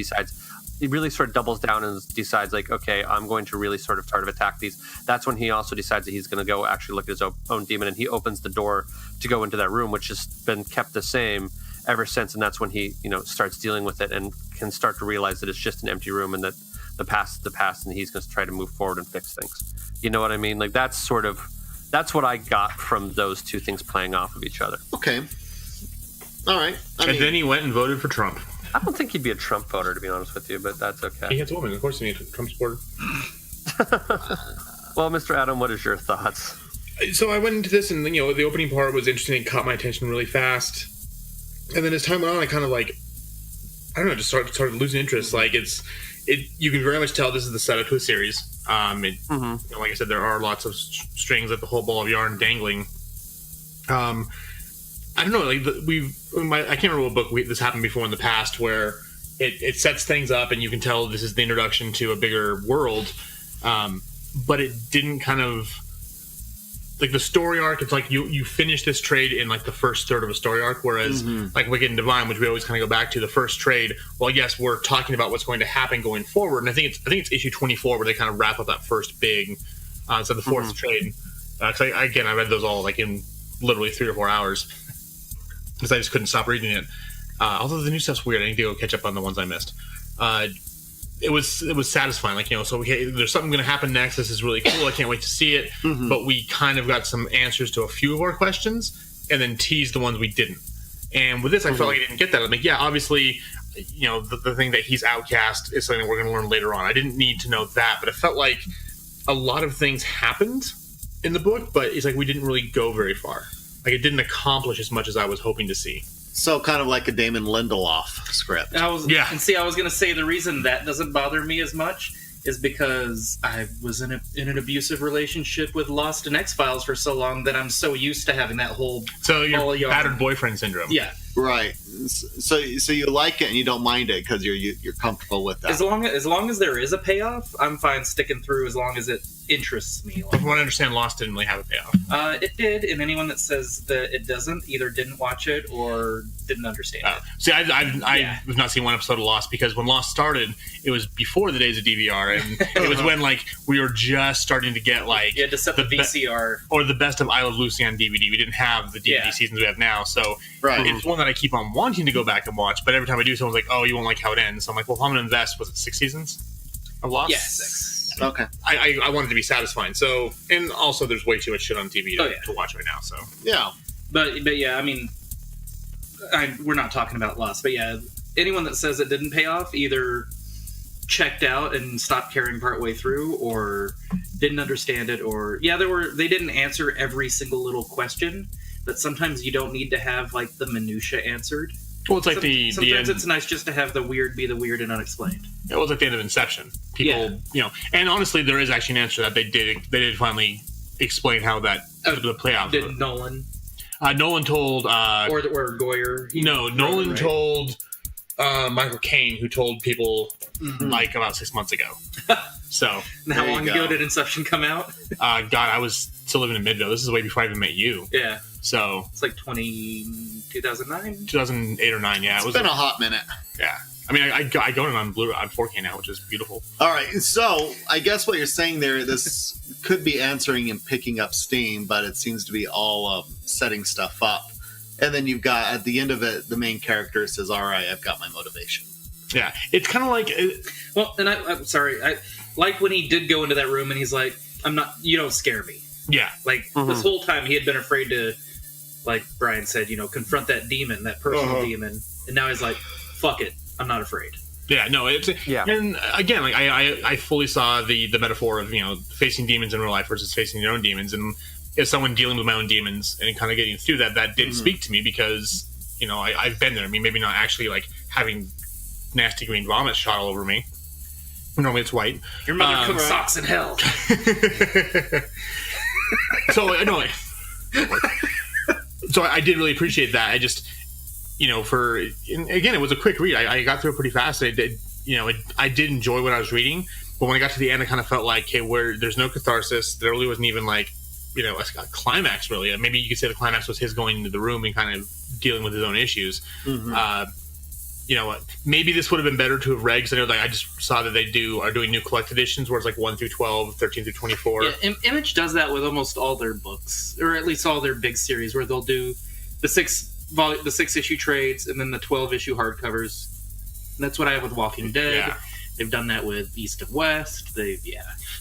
really sort of doubles down and decides, like, okay, I'm going to really sort of attack these. That's when he also decides that he's going to go actually look at his own demon, and he opens the door to go into that room, which has been kept the same ever since. And that's when he, starts dealing with it and can start to realize that it's just an empty room and that the past is the past, and he's going to try to move forward and fix things. You know what I mean? Like, that's what I got from those two things playing off of each other. Okay. All right. Then he went and voted for Trump. I don't think he'd be a Trump voter, to be honest with you, but that's okay. He hates women. Of course he's a Trump supporter. Well, Mr. Adam, what is your thoughts? So I went into this, and the opening part was interesting and caught my attention really fast. And then as time went on, I kind of, like, I don't know, just started losing interest. Like, you can very much tell this is the setup to a series. Like I said, there are lots of strings, like the whole ball of yarn dangling. I don't know, like I can't remember what book this happened before in the past, where it sets things up and you can tell this is the introduction to a bigger world, but it didn't kind of, like, the story arc. It's like you finish this trade in, like, the first third of a story arc, whereas like Wicked and Divine, which we always kind of go back to, the first trade, well, yes, we're talking about what's going to happen going forward, and I think it's issue 24 where they kind of wrap up that first big so the fourth trade. Cause I read those all, like, in literally 3 or 4 hours because I just couldn't stop reading it. Although the new stuff's weird, I need to go catch up on the ones I missed. It was satisfying, like, so there's something going to happen next. This is really cool. I can't wait to see it. But we kind of got some answers to a few of our questions, and then teased the ones we didn't. And with this, I felt like I didn't get that. I'm like, yeah, obviously, the thing that he's outcast is something we're going to learn later on. I didn't need to know that, but it felt like a lot of things happened in the book, but it's like we didn't really go very far. Like, it didn't accomplish as much as I was hoping to see. So kind of like a Damon Lindelof script. I was going to say the reason that doesn't bother me as much is because I was in an abusive relationship with Lost and X-Files for so long that I'm so used to having that whole... So you're battered boyfriend syndrome. Yeah. Right. So you like it and you don't mind it because you're comfortable with that. As long as there is a payoff, I'm fine sticking through as long as it interests me. From what I understand, Lost didn't really have a payoff. It did, and anyone that says that it doesn't either didn't watch it or didn't understand it. See, I've not seen one episode of Lost because when Lost started, it was before the days of DVR, and it was when, like, we were just starting to get, like... You had to set the VCR. Or the best of I Love Lucy on DVD. We didn't have the DVD seasons we have now, so it's one that I keep on wanting to go back and watch, but every time I do, someone's like, oh, you won't like how it ends. So I'm like, well, if I'm going to invest, was it 6 seasons of Lost? Yeah, 6. Okay. I wanted to be satisfying. So, and also there's way too much shit on TV to watch right now, so. Yeah. But yeah, I mean, we're not talking about Lost, but yeah, anyone that says it didn't pay off either checked out and stopped caring partway through, or didn't understand it, or they didn't answer every single little question, but sometimes you don't need to have, like, the minutia answered Well, it's like sometimes it's nice just to have the weird be the weird and unexplained. It was like the end of Inception. People, and honestly, there is actually an answer that they did finally explain how that the play out. Did Nolan? Nolan told, or Goyer. Nolan told Michael Caine, who told people like about 6 months ago. So, and how long ago did Inception come out? God, I was still living in Midville. This is way before I even met you. Yeah. So it's like 2009, 2008 or 9. Yeah, it's been a hot minute. Yeah. I mean, I got it on Blu-ray on 4K now, which is beautiful. All right, so I guess what you're saying there, this could be answering and picking up steam, but it seems to be all setting stuff up. And then you've got, at the end of it, the main character says, all right, I've got my motivation. Yeah, it's kind of like... Well, and I'm sorry, I like when he did go into that room and he's like, you don't scare me. Yeah. Like, this whole time he had been afraid to, like Brian said, confront that demon, that personal demon. And now he's like, fuck it, I'm not afraid. Yeah, no, it's... Yeah. And again, like, I fully saw the metaphor of, facing demons in real life versus facing your own demons. And as someone dealing with my own demons and kind of getting through that did speak to me because, I've been there. I mean, maybe not actually, like, having nasty green vomit shot all over me. Normally it's white. Your mother cooks socks in hell. So I did really appreciate that. I just, again, it was a quick read. I got through it pretty fast. I did enjoy what I was reading, but when I got to the end, I kind of felt like, okay, where there's no catharsis, there really wasn't even like, a climax really. Maybe you could say the climax was his going into the room and kind of dealing with his own issues. Maybe this would have been better to have read, because I know I just saw that they are doing new collected editions where it's like 1 through 12, 13 through 24. Yeah, Image does that with almost all their books, or at least all their big series, where they'll do the 6-issue trades and then the 12-issue hardcovers. And that's what I have with Walking Dead. Yeah. They've done that with East of West.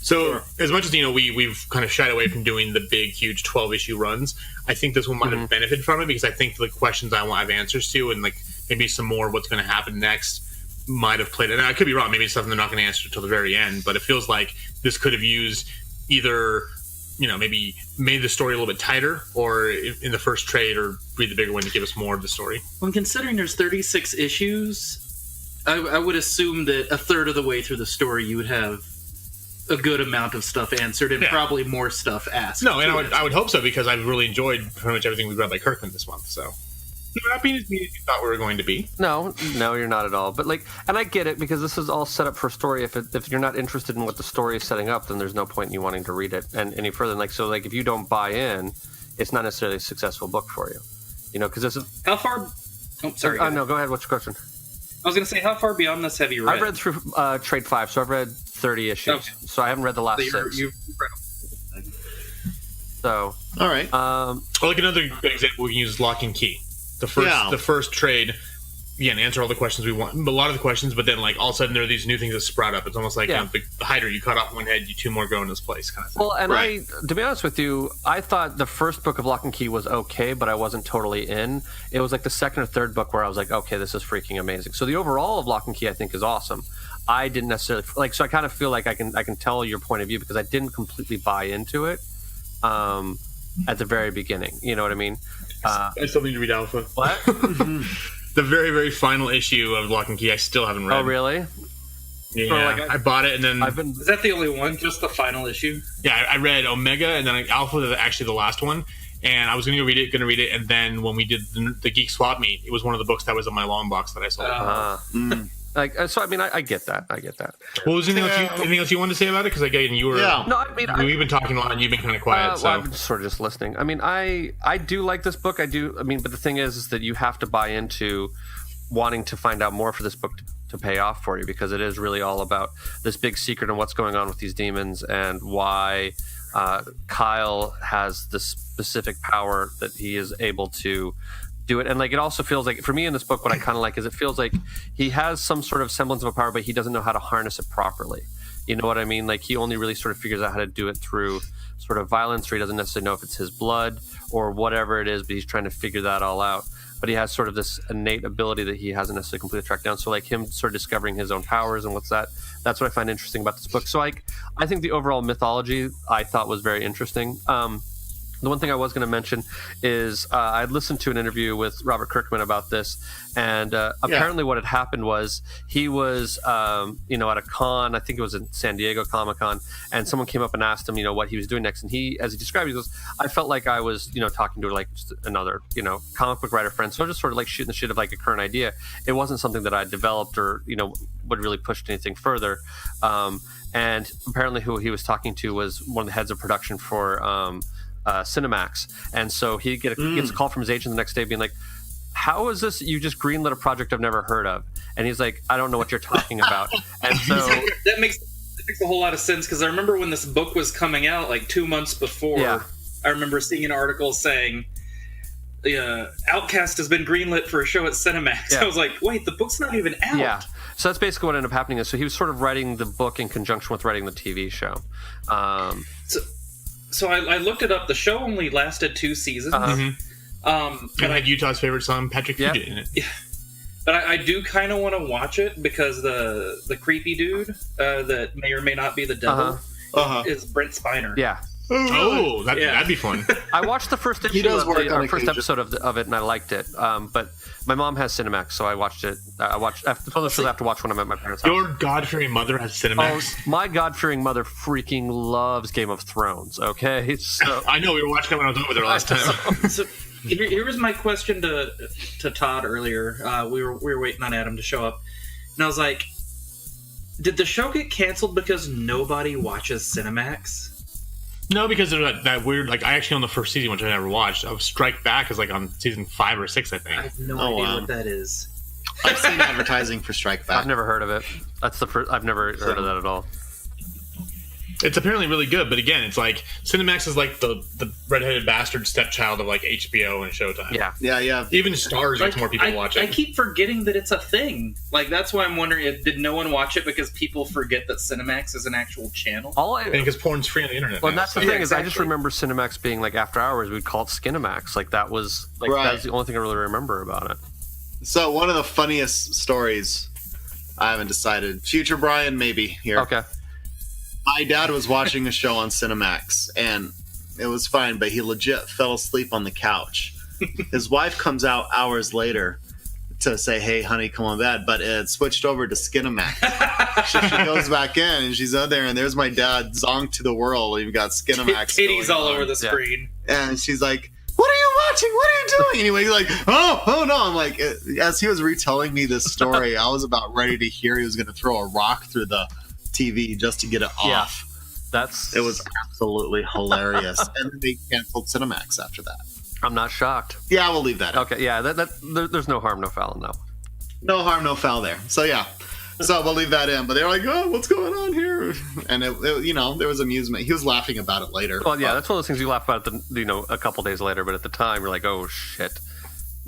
So as much as we've kind of shied away from doing the big, huge 12-issue runs, I think this one might have benefited from it, because I think the questions I want to have answers to, and like maybe some more of what's going to happen next, might have played it. And I could be wrong. Maybe it's something they're not going to answer until the very end. But it feels like this could have used either, maybe made the story a little bit tighter, or in the first trade, or read the bigger one to give us more of the story. Well, considering there's 36 issues, I would assume that a third of the way through the story you would have a good amount of stuff answered and probably more stuff asked. No, and I would hope so, because I've really enjoyed pretty much everything we've read by Kirkman this month. So you're not being as mean as you thought we were going to be. No, you're not at all. But and I get it, because this is all set up for story. If you're not interested in what the story is setting up, then there's no point in you wanting to read it any further. If you don't buy in, it's not necessarily a successful book for you. Because this is how far. Oh, sorry. No, go ahead. What's your question? I was going to say, how far beyond this have you read? I've read through Trade 5, so I've read 30 issues. Okay. So I haven't read the last 6. You've read them. So, all right. Like another good example we can use is Lock and Key. The first trade, again, answer all the questions we want, a lot of the questions, but then all of a sudden there are these new things that sprout up. It's almost like the Hydra, you cut off one head, you 2 more grow in this place, kind of thing. Well, and to be honest with you, I thought the first book of Lock and Key was okay, but I wasn't totally in. It was like the second or third book where I was like, okay, this is freaking amazing. So the overall of Lock and Key I think is awesome. I didn't necessarily so I kind of feel like I can tell your point of view, because I didn't completely buy into it at the very beginning. You know what I mean? I still need to read Alpha. What? The very, very final issue of Lock and Key I still haven't read. Oh, really? Yeah, I bought it, and then... Is that the only one? Just the final issue? Yeah, I read Omega, and then Alpha is actually the last one, and I was going to read it, and then when we did the Geek Swap Meet, it was one of the books that was in my long box that I sold. So I mean, I get that. Well, was anything else you wanted to say about it? Because again, you were. Yeah. No, I mean, we've been talking a lot, and you've been kind of quiet. So I'm sort of just listening. I mean, I do like this book. I do. I mean, but the thing is that you have to buy into wanting to find out more for this book to pay off for you, because it is really all about this big secret and what's going on with these demons, and why Kyle has this specific power that he is able to do it. And it also feels like, for me in this book, what I kind of like is it feels like he has some sort of semblance of a power, but he doesn't know how to harness it properly. You know what I mean? He only really sort of figures out how to do it through sort of violence, or he doesn't necessarily know if it's his blood or whatever it is, but he's trying to figure that all out. But he has sort of this innate ability that he hasn't necessarily completely tracked down. So him sort of discovering his own powers and what's that's what I find interesting about this book. So I think the overall mythology I thought was very interesting. The one thing I was going to mention is I'd listened to an interview with Robert Kirkman about this, and apparently what had happened was he was, at a con, I think it was in San Diego Comic-Con, and someone came up and asked him, what he was doing next, and he, as he described, he goes, I felt like I was, talking to like just another, comic book writer friend, so just sort of like shooting the shit of like a current idea. It wasn't something that I developed or, would really push anything further. And apparently who he was talking to was one of the heads of production for Cinemax, and so he gets a call from his agent the next day being like, how is this, you just greenlit a project I've never heard of? And he's like, I don't know what you're talking about. And so that makes a whole lot of sense, because I remember when this book was coming out like 2 months before, I remember seeing an article saying Outcast has been greenlit for a show at Cinemax. I was like, wait, the book's not even out. So that's basically what ended up happening. So he was sort of writing the book in conjunction with writing the TV show. So I looked it up. The show only lasted 2 seasons. And had Utah's favorite son, Patrick Fugit, in it. Yeah. But I do kind of want to watch it because the creepy dude that may or may not be the devil is Brent Spiner. Yeah. Oh, that'd be fun. I watched the first issue first episode of it, and I liked it. But my mom has Cinemax, so I watched it. I have to watch when I'm at my parents' house. Your God-fearing mother has Cinemax? Oh, my God-fearing mother freaking loves Game of Thrones, okay? So I know, we were watching it when I was over there last time. So here was my question to Todd earlier. We were waiting on Adam to show up. And I was like, did the show get canceled because nobody watches Cinemax? No, because of that weird, like, I actually on the first season, which I never watched, Strike Back is like on season 5 or 6, I think. I have no idea what that is. I've seen advertising for Strike Back. I've never heard of it. That's the first. I've never heard of that at all. It's apparently really good, but again, it's like Cinemax is like the redheaded bastard stepchild of like HBO and Showtime. Yeah. Even Starz gets more people watching. I keep forgetting that it's a thing. Like, that's why I'm wondering, did no one watch it because people forget that Cinemax is an actual channel? Because porn's free on the internet. Well, and that's the thing is, I just remember Cinemax being like after hours. We'd call it Skinemax. Like that was that's the only thing I really remember about it. So one of the funniest stories, I haven't decided. Future Brian, maybe here. Okay. My dad was watching a show on Cinemax, and it was fine, but he legit fell asleep on the couch. His wife comes out hours later to say, hey, honey, come on bed, but it switched over to Skinemax. So she goes back in, and she's out there, and there's my dad zonked to the world. You've got Skinemax titties all over the screen. And she's like, what are you watching? What are you doing? Anyway, he's like, oh no. I'm like, as he was retelling me this story, I was about ready to hear he was going to throw a rock through the TV just to get it off. It was absolutely hilarious. And then they canceled Cinemax after that. I'm not shocked. Yeah, we'll leave that in. Okay, yeah, there's no harm, no foul, no. No harm, no foul there. So yeah. So we'll leave that in. But they were like, oh, what's going on here? And it there was amusement. He was laughing about it later. Well, yeah, that's one of those things you laugh about a couple days later, but at the time you're like, oh shit.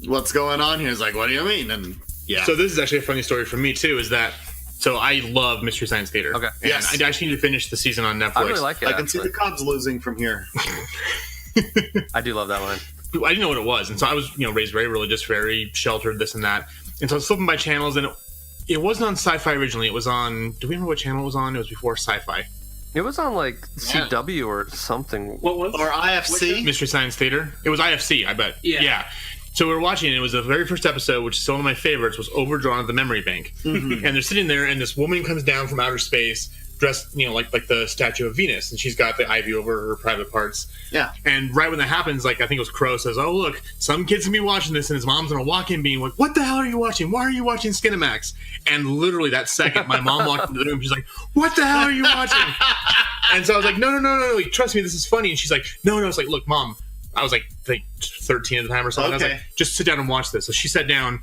What's going on here? He's like, what do you mean? And yeah. So this is actually a funny story for me too, is that so I love Mystery Science Theater. Okay. And I actually need to finish the season on Netflix. I really like it. I can see the Cubs losing from here. I do love that line. I didn't know what it was, and so I was, raised very religious, very sheltered, this and that. And so I was flipping by channels, and it wasn't on Sci-Fi originally. It was on. Do we remember what channel it was on? It was before Sci-Fi. It was on like CW or something. What was? Or IFC? Mystery Science Theater. It was IFC, I bet. Yeah. So we were watching it. It was the very first episode, which is still one of my favorites, was Overdrawn at the Memory Bank. Mm-hmm. And they're sitting there, and this woman comes down from outer space, dressed, like the statue of Venus, and she's got the ivy over her private parts. Yeah. And right when that happens, I think it was Crow says, "Oh look, some kid's gonna be watching this," and his mom's gonna walk in, being like, "What the hell are you watching? Why are you watching Skinemax?" And literally that second, my mom walked into the room. She's like, "What the hell are you watching?" And so I was like, "No, trust me, this is funny." And she's like, "No." It's like, "Look, Mom." I was like 13 at the time or something. Okay. I was like, "Just sit down and watch this." So she sat down,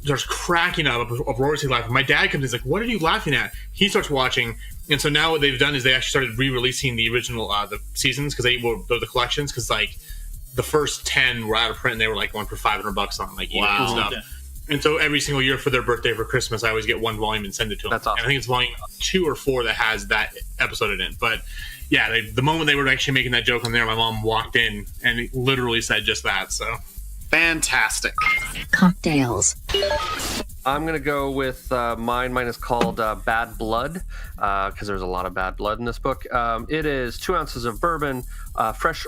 starts cracking up, uproariously laughing. My dad comes in, he's like, "What are you laughing at?" He starts watching. And so now what they've done is they actually started re-releasing the original the seasons, because they were the collections, because like the first 10 were out of print and they were like going for $500 on like eBay and stuff. Yeah. And so every single year for their birthday, for Christmas, I always get one volume and send it to them. That's awesome. And I think it's volume 2 or 4 that has that episode in it. But yeah, the moment they were actually making that joke on there, my mom walked in and literally said just that. So fantastic. Cocktails. I'm going to go with mine. Mine is called Bad Blood because there's a lot of bad blood in this book. It is 2 ounces of bourbon, a fresh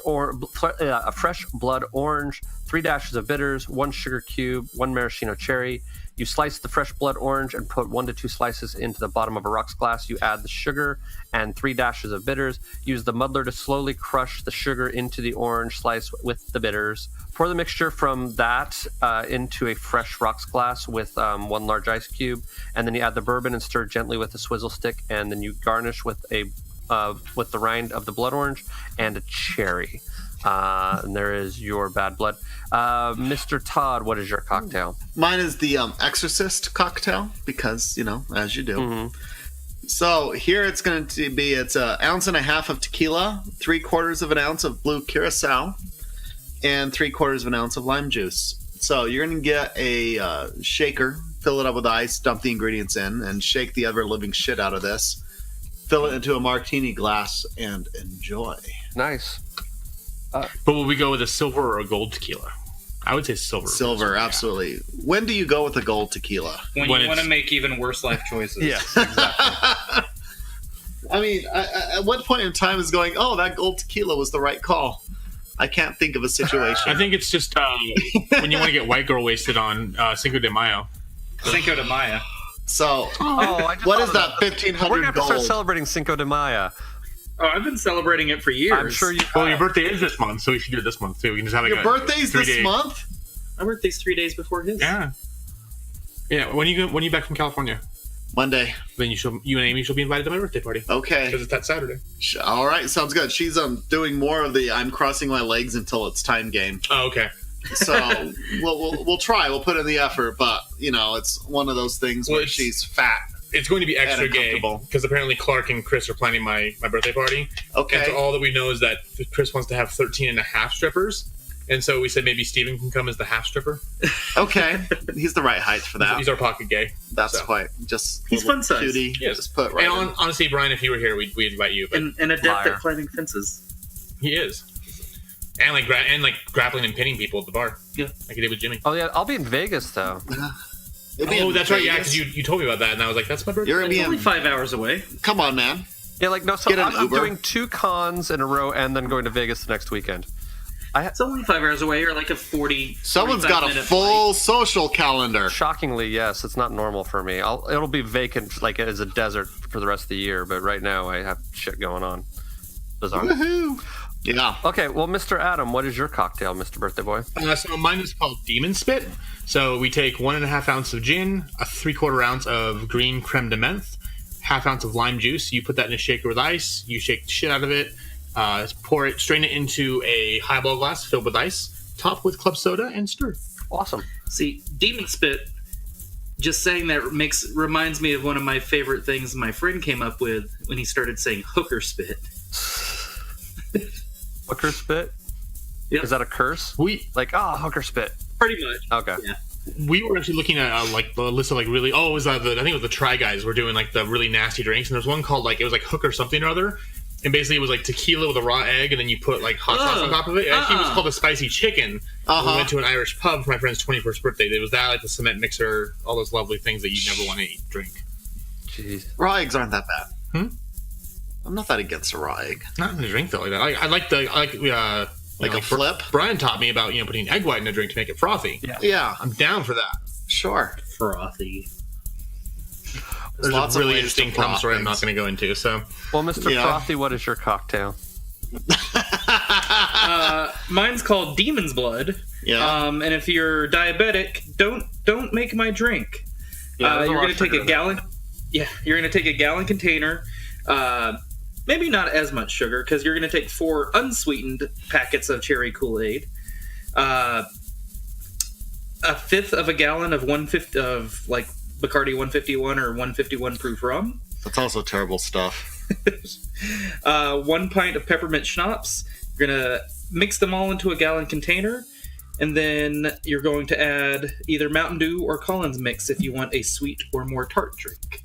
blood orange, 3 dashes of bitters, 1 sugar cube, 1 maraschino cherry. You slice the fresh blood orange and put 1 to 2 slices into the bottom of a rocks glass. You add the sugar and 3 dashes of bitters. Use the muddler to slowly crush the sugar into the orange slice with the bitters. Pour the mixture from that into a fresh rocks glass with 1 large ice cube, and then you add the bourbon and stir gently with a swizzle stick, and then you garnish with the rind of the blood orange and a cherry. And there is your Bad Blood. Mr. Todd, what is your cocktail? Mine is the Exorcist cocktail because, as you do. Mm-hmm. So here it's going to be, it's 1.5 ounces of tequila, 3/4 ounce of blue curacao, and 3/4 ounce of lime juice. So you're going to get a shaker, fill it up with ice, dump the ingredients in, and shake the ever-living shit out of this. Fill it into a martini glass and enjoy. Nice. But will we go with a silver or a gold tequila? I would say silver. Silver, absolutely. Yeah. When do you go with a gold tequila? When you want to make even worse life choices. Yes, exactly. I mean, at what point in time is going, oh, that gold tequila was the right call? I can't think of a situation. I think it's just when you want to get white girl wasted on Cinco de Mayo. Cinco de Mayo. So, what is that 1,500 We're going to have to start gold? celebrating Cinco de Mayo. Oh, I've been celebrating it for years. I'm sure you. Well, your birthday is this month, so we should do it this month too. We can just have like Your birthday's this month? My birthday's 3 days before his. Yeah. Yeah. When are you back from California? Monday. Then you and Amy shall be invited to my birthday party. Okay. Because it's that Saturday. All right, sounds good. She's doing more of the I'm crossing my legs until it's time game. Oh, okay. So we'll try. We'll put in the effort, but it's one of those things where she's fat. It's going to be extra gay because apparently Clark and Chris are planning my birthday party. Okay. And so all that we know is that Chris wants to have 13 and a half strippers. And so we said maybe Steven can come as the half stripper. Okay. He's the right height for that. He's our pocket gay. That's quite just he's fun size. Cutie. Yes. Just put right and honestly, Brian, if you were here, we'd invite you. But and adept at climbing fences. He is. And like grappling and pinning people at the bar. Yeah. Like he did with Jimmy. Oh, yeah. I'll be in Vegas, though. Oh, that's right. Yeah, because you told me about that, and I was like, "That's my birthday." It's only 5 hours away. Come on, man. Yeah, no. So Get an I'm Uber. doing 2 cons in a row, and then going to Vegas the next weekend. It's only 5 hours away, or like a 40. Someone's got a full social calendar. Shockingly, yes. It's not normal for me. It'll be vacant, like as a desert for the rest of the year. But right now, I have shit going on. Bizarre. Woohoo! Yeah. Okay, well, Mr. Adam, what is your cocktail, Mr. Birthday Boy? So mine is called Demon Spit. So we take 1.5 ounce of gin, a 3/4 ounce of green creme de menthe, 1/2 ounce of lime juice. You put that in a shaker with ice. You shake the shit out of it. Strain it into a highball glass filled with ice. Top with club soda and stir. Awesome. See, Demon Spit. Just saying that reminds me of one of my favorite things my friend came up with when he started saying hooker spit. Hooker spit? Yep. Is that a curse? Hooker spit. Pretty much. Okay. Yeah. We were actually looking at the list of I think it was the Try Guys were doing the really nasty drinks, and there's one called it was hooker something or other, and basically it was tequila with a raw egg, and then you put hot sauce on top of it. It actually was called a spicy chicken. We went to an Irish pub for my friend's 21st birthday. It was that the cement mixer, all those lovely things that you never want to drink. Jeez. Raw eggs aren't that bad. I'm not that against a raw egg. Not in a drink though like that. I like a flip. Brian taught me about putting egg white in a drink to make it frothy. Yeah. I'm down for that. Sure. Frothy. There's lots a of really ways to interesting cum froth story I'm things. not going to go into. So, well, Mr. Frothy, what is your cocktail? Mine's called Demon's Blood. Yeah. And if you're diabetic, don't make my drink. Yeah, you're going to take a gallon. Yeah, you're going to take a gallon container. Maybe not as much sugar because you're going to take 4 unsweetened packets of cherry Kool-Aid. A fifth of a gallon of Bacardi 151 or 151 proof rum. That's also terrible stuff. 1 pint of peppermint schnapps. You're going to mix them all into a gallon container. And then you're going to add either Mountain Dew or Collins Mix if you want a sweet or more tart drink.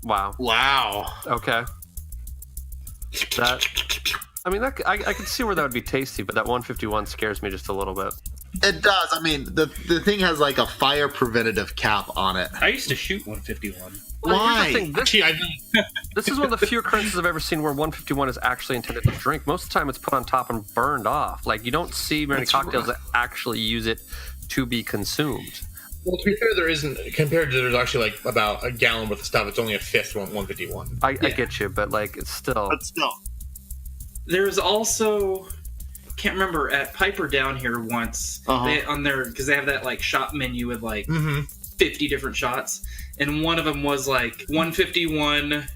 Wow. Okay. I can see where that would be tasty, but that 151 scares me just a little bit. It does. I mean, the thing has like a fire preventative cap on it. I used to shoot 151. Why? Here's the thing, this is one of the few occurrences I've ever seen where 151 is actually intended to drink. Most of the time it's put on top and burned off. Like, you don't see many cocktails that actually use it to be consumed. Well, to be fair, there isn't, compared to there's actually like about a gallon worth of stuff, it's only a fifth 151. I get you, but like, it's still... But still. There's also... Can't remember, at Piper Down here once, they, on their, because they have that like shot menu with like 50 different shots, and one of them was like 151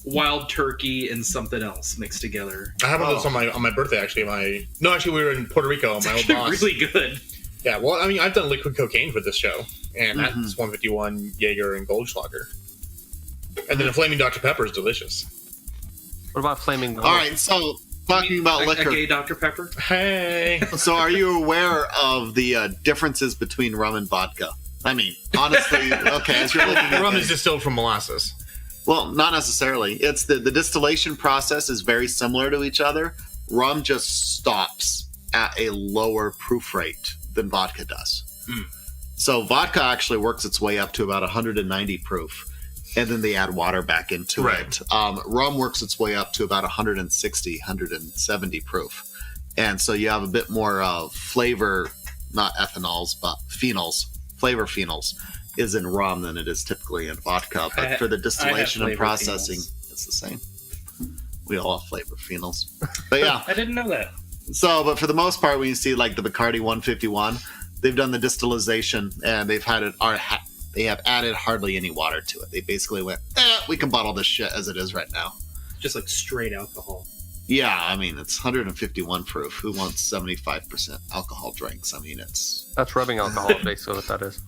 wild turkey and something else mixed together. I have one of those on my birthday actually. Actually we were in Puerto Rico. My old boss. Really good. Yeah, well, I mean, I've done liquid cocaine for this show, and that's 151 Jaeger and Goldschlager, and then a flaming Dr. Pepper is delicious. What about flaming? All right, so. Talking about liquor. A gay Dr. Pepper? Hey! So are you aware of the differences between rum and vodka? I mean, honestly, okay, as you're looking at rum is distilled from molasses. Well, not necessarily. It's the distillation process is very similar to each other. Rum just stops at a lower proof rate than vodka does. So vodka actually works its way up to about 190 proof. And then they add water back into it. Rum works its way up to about 160, 170 proof. And so you have a bit more flavor, not ethanols, but phenols. Flavor phenols is in rum than it is typically in vodka. But for the distillation and processing, it's the same. We all have flavor phenols. But yeah. I didn't know that. So, but for the most part, when you see like the Bacardi 151, they've done the distillation and they've had it... They have added hardly any water to it. They basically went, we can bottle this shit as it is right now. Just like straight alcohol. Yeah, I mean, it's 151 proof. Who wants 75% alcohol drinks? I mean, it's... That's rubbing alcohol, basically what that is.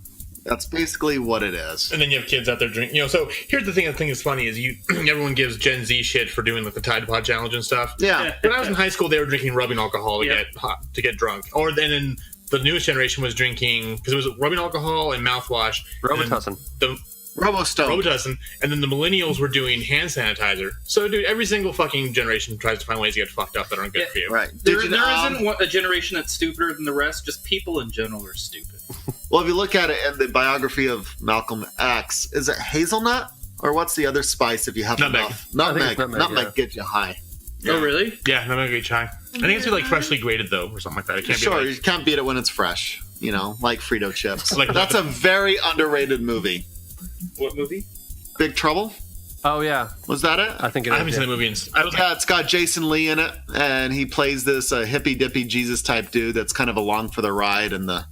That's basically what it is. And then you have kids out there drinking. So here's the thing I think is funny is everyone gives Gen Z shit for doing like the Tide Pod challenge and stuff. Yeah. When I was in high school, they were drinking rubbing alcohol to get drunk. Or then the newest generation was drinking, because it was rubbing alcohol and mouthwash. Robitussin. Robitussin. And then the millennials were doing hand sanitizer. So, dude, every single fucking generation tries to find ways to get fucked up that aren't good for you. Right. There isn't a generation that's stupider than the rest. Just people in general are stupid. Well, if you look at it in the biography of Malcolm X, is it hazelnut? Or what's the other spice if you have enough? Nutmeg. Nutmeg gets you high. Yeah. Oh, really? Yeah, nutmeg gets you high. I think it's like freshly grated, though, or something like that. It can't be you can't beat it when it's fresh. You know, like Frito chips. Like that's a very underrated movie. What movie? Big Trouble? Oh, yeah. Was that it? I think it is. I haven't seen the movie. It's got Jason Lee in it, and he plays this hippy-dippy Jesus-type dude that's kind of along for the ride and the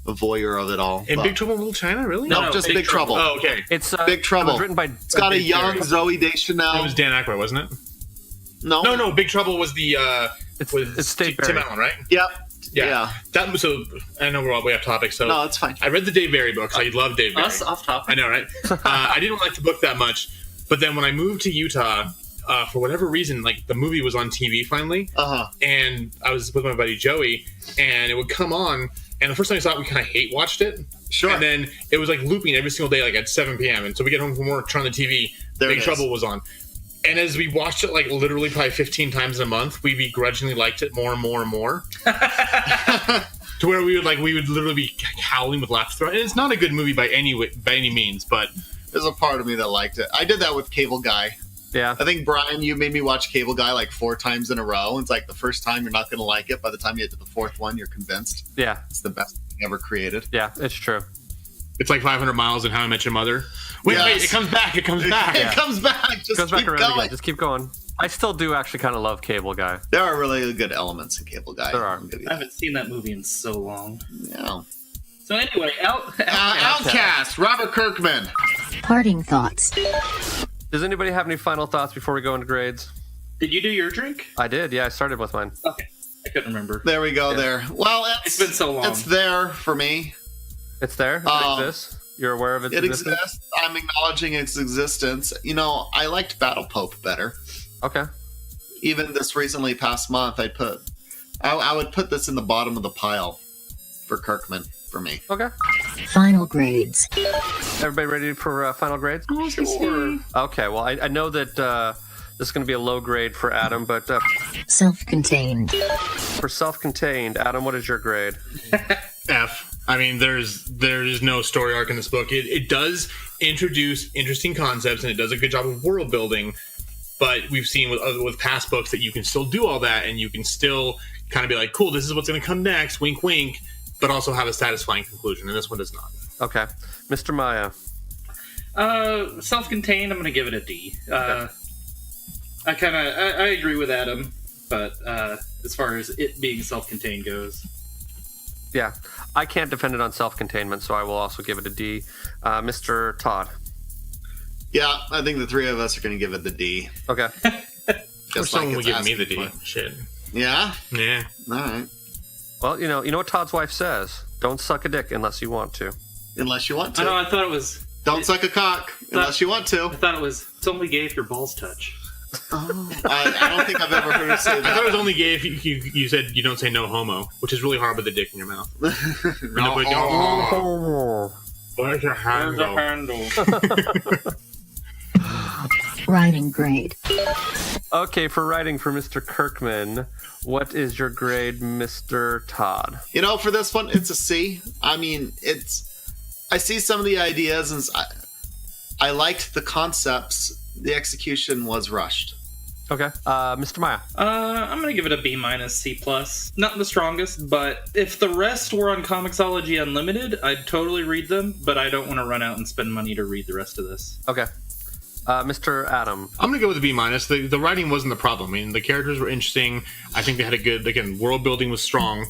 voyeur of it all. In Big Trouble in Little China, really? No, just Big Trouble. Oh, okay. It's Big Trouble. It was written by... It's got a young Zooey Deschanel. It was Dan Aykroyd, wasn't it? No. Big Trouble was the... It's State Tim Allen, right? Yep. Yeah. That was so. I know we're all way off topic. So no, it's fine. I read the Dave Barry books. I love Dave Barry. Us off topic. I know, right? I didn't like the book that much, but then when I moved to Utah, for whatever reason, like the movie was on TV finally, and I was with my buddy Joey, and it would come on, and the first time I saw it, we kind of hate watched it. Sure. And then it was like looping every single day, like at 7 p.m. And so we get home from work, turn on the TV, Big Trouble was on. And as we watched it, like literally probably 15 times in a month, we begrudgingly liked it more and more and more. To where we would literally be howling with laughter. And it's not a good movie by any means, but there's a part of me that liked it. I did that with Cable Guy. Yeah. I think, Brian, you made me watch Cable Guy like 4 times in a row. It's like the first time you're not going to like it. By the time you get to the 4th one, you're convinced. Yeah. It's the best thing ever created. Yeah, it's true. It's like 500 Miles and How I Met Your Mother. Wait, it comes back. It comes back. It comes back. Just keep going. Again. Just keep going. I still do actually kind of love Cable Guy. There are really good elements in Cable Guy. There are. I haven't seen that movie in so long. Yeah. So anyway, Outcast, Robert Kirkman. Parting thoughts. Does anybody have any final thoughts before we go into grades? Did you do your drink? I did. Yeah, I started with mine. Okay. I couldn't remember. There we go. There. Well, it's been so long. It's there for me. It's there. It exists. You're aware of its existence? It exists. I'm acknowledging its existence. You know, I liked Battle Pope better. Okay. Even this recently past month, I would put this in the bottom of the pile for Kirkman for me. Okay. Final grades. Everybody ready for final grades? Sure. Okay. Well, I know that This is going to be a low grade for Adam, but Self-contained. for self-contained, Adam, what is your grade? F. I mean, there's no story arc in this book. It does introduce interesting concepts, and it does a good job of world building. But we've seen with past books that you can still do all that, and you can still kind of be like, cool, this is what's going to come next, wink, wink, but also have a satisfying conclusion, and this one does not. Okay. Mr. Maya. Self-contained, I'm going to give it a D. Okay. I agree with Adam, but as far as it being self-contained goes. Yeah. I can't defend it on self-containment, so I will also give it a D. Mr. Todd. Yeah, I think the three of us are going to give it the D. Okay. Just someone would it's give me the D. asking for- Shit. Yeah? Yeah. All right. Well, you know what Todd's wife says. Don't suck a dick unless you want to. Unless you want to. I know, I thought it was... Don't suck a cock unless you want to. I thought it was, it's only gay if your balls touch. Oh. I don't think I've ever heard her say I that. thought it was only gay if you said you don't say no homo, which is really hard with a dick in your mouth. No homo. Where's your handle? Writing grade. Okay, for writing for Mr. Kirkman, what is your grade, Mr. Todd? You know, for this one, it's a C. I mean, I see some of the ideas, and I liked the concepts. The execution was rushed. Okay. Mr. Maya. I'm gonna give it a B minus, C plus. Not the strongest, but if the rest were on Comixology Unlimited, I'd totally read them, but I don't want to run out and spend money to read the rest of this. Okay. Mr. Adam. I'm going to go with a B minus. The writing wasn't the problem. I mean, the characters were interesting. I think they had a good, again, world building was strong,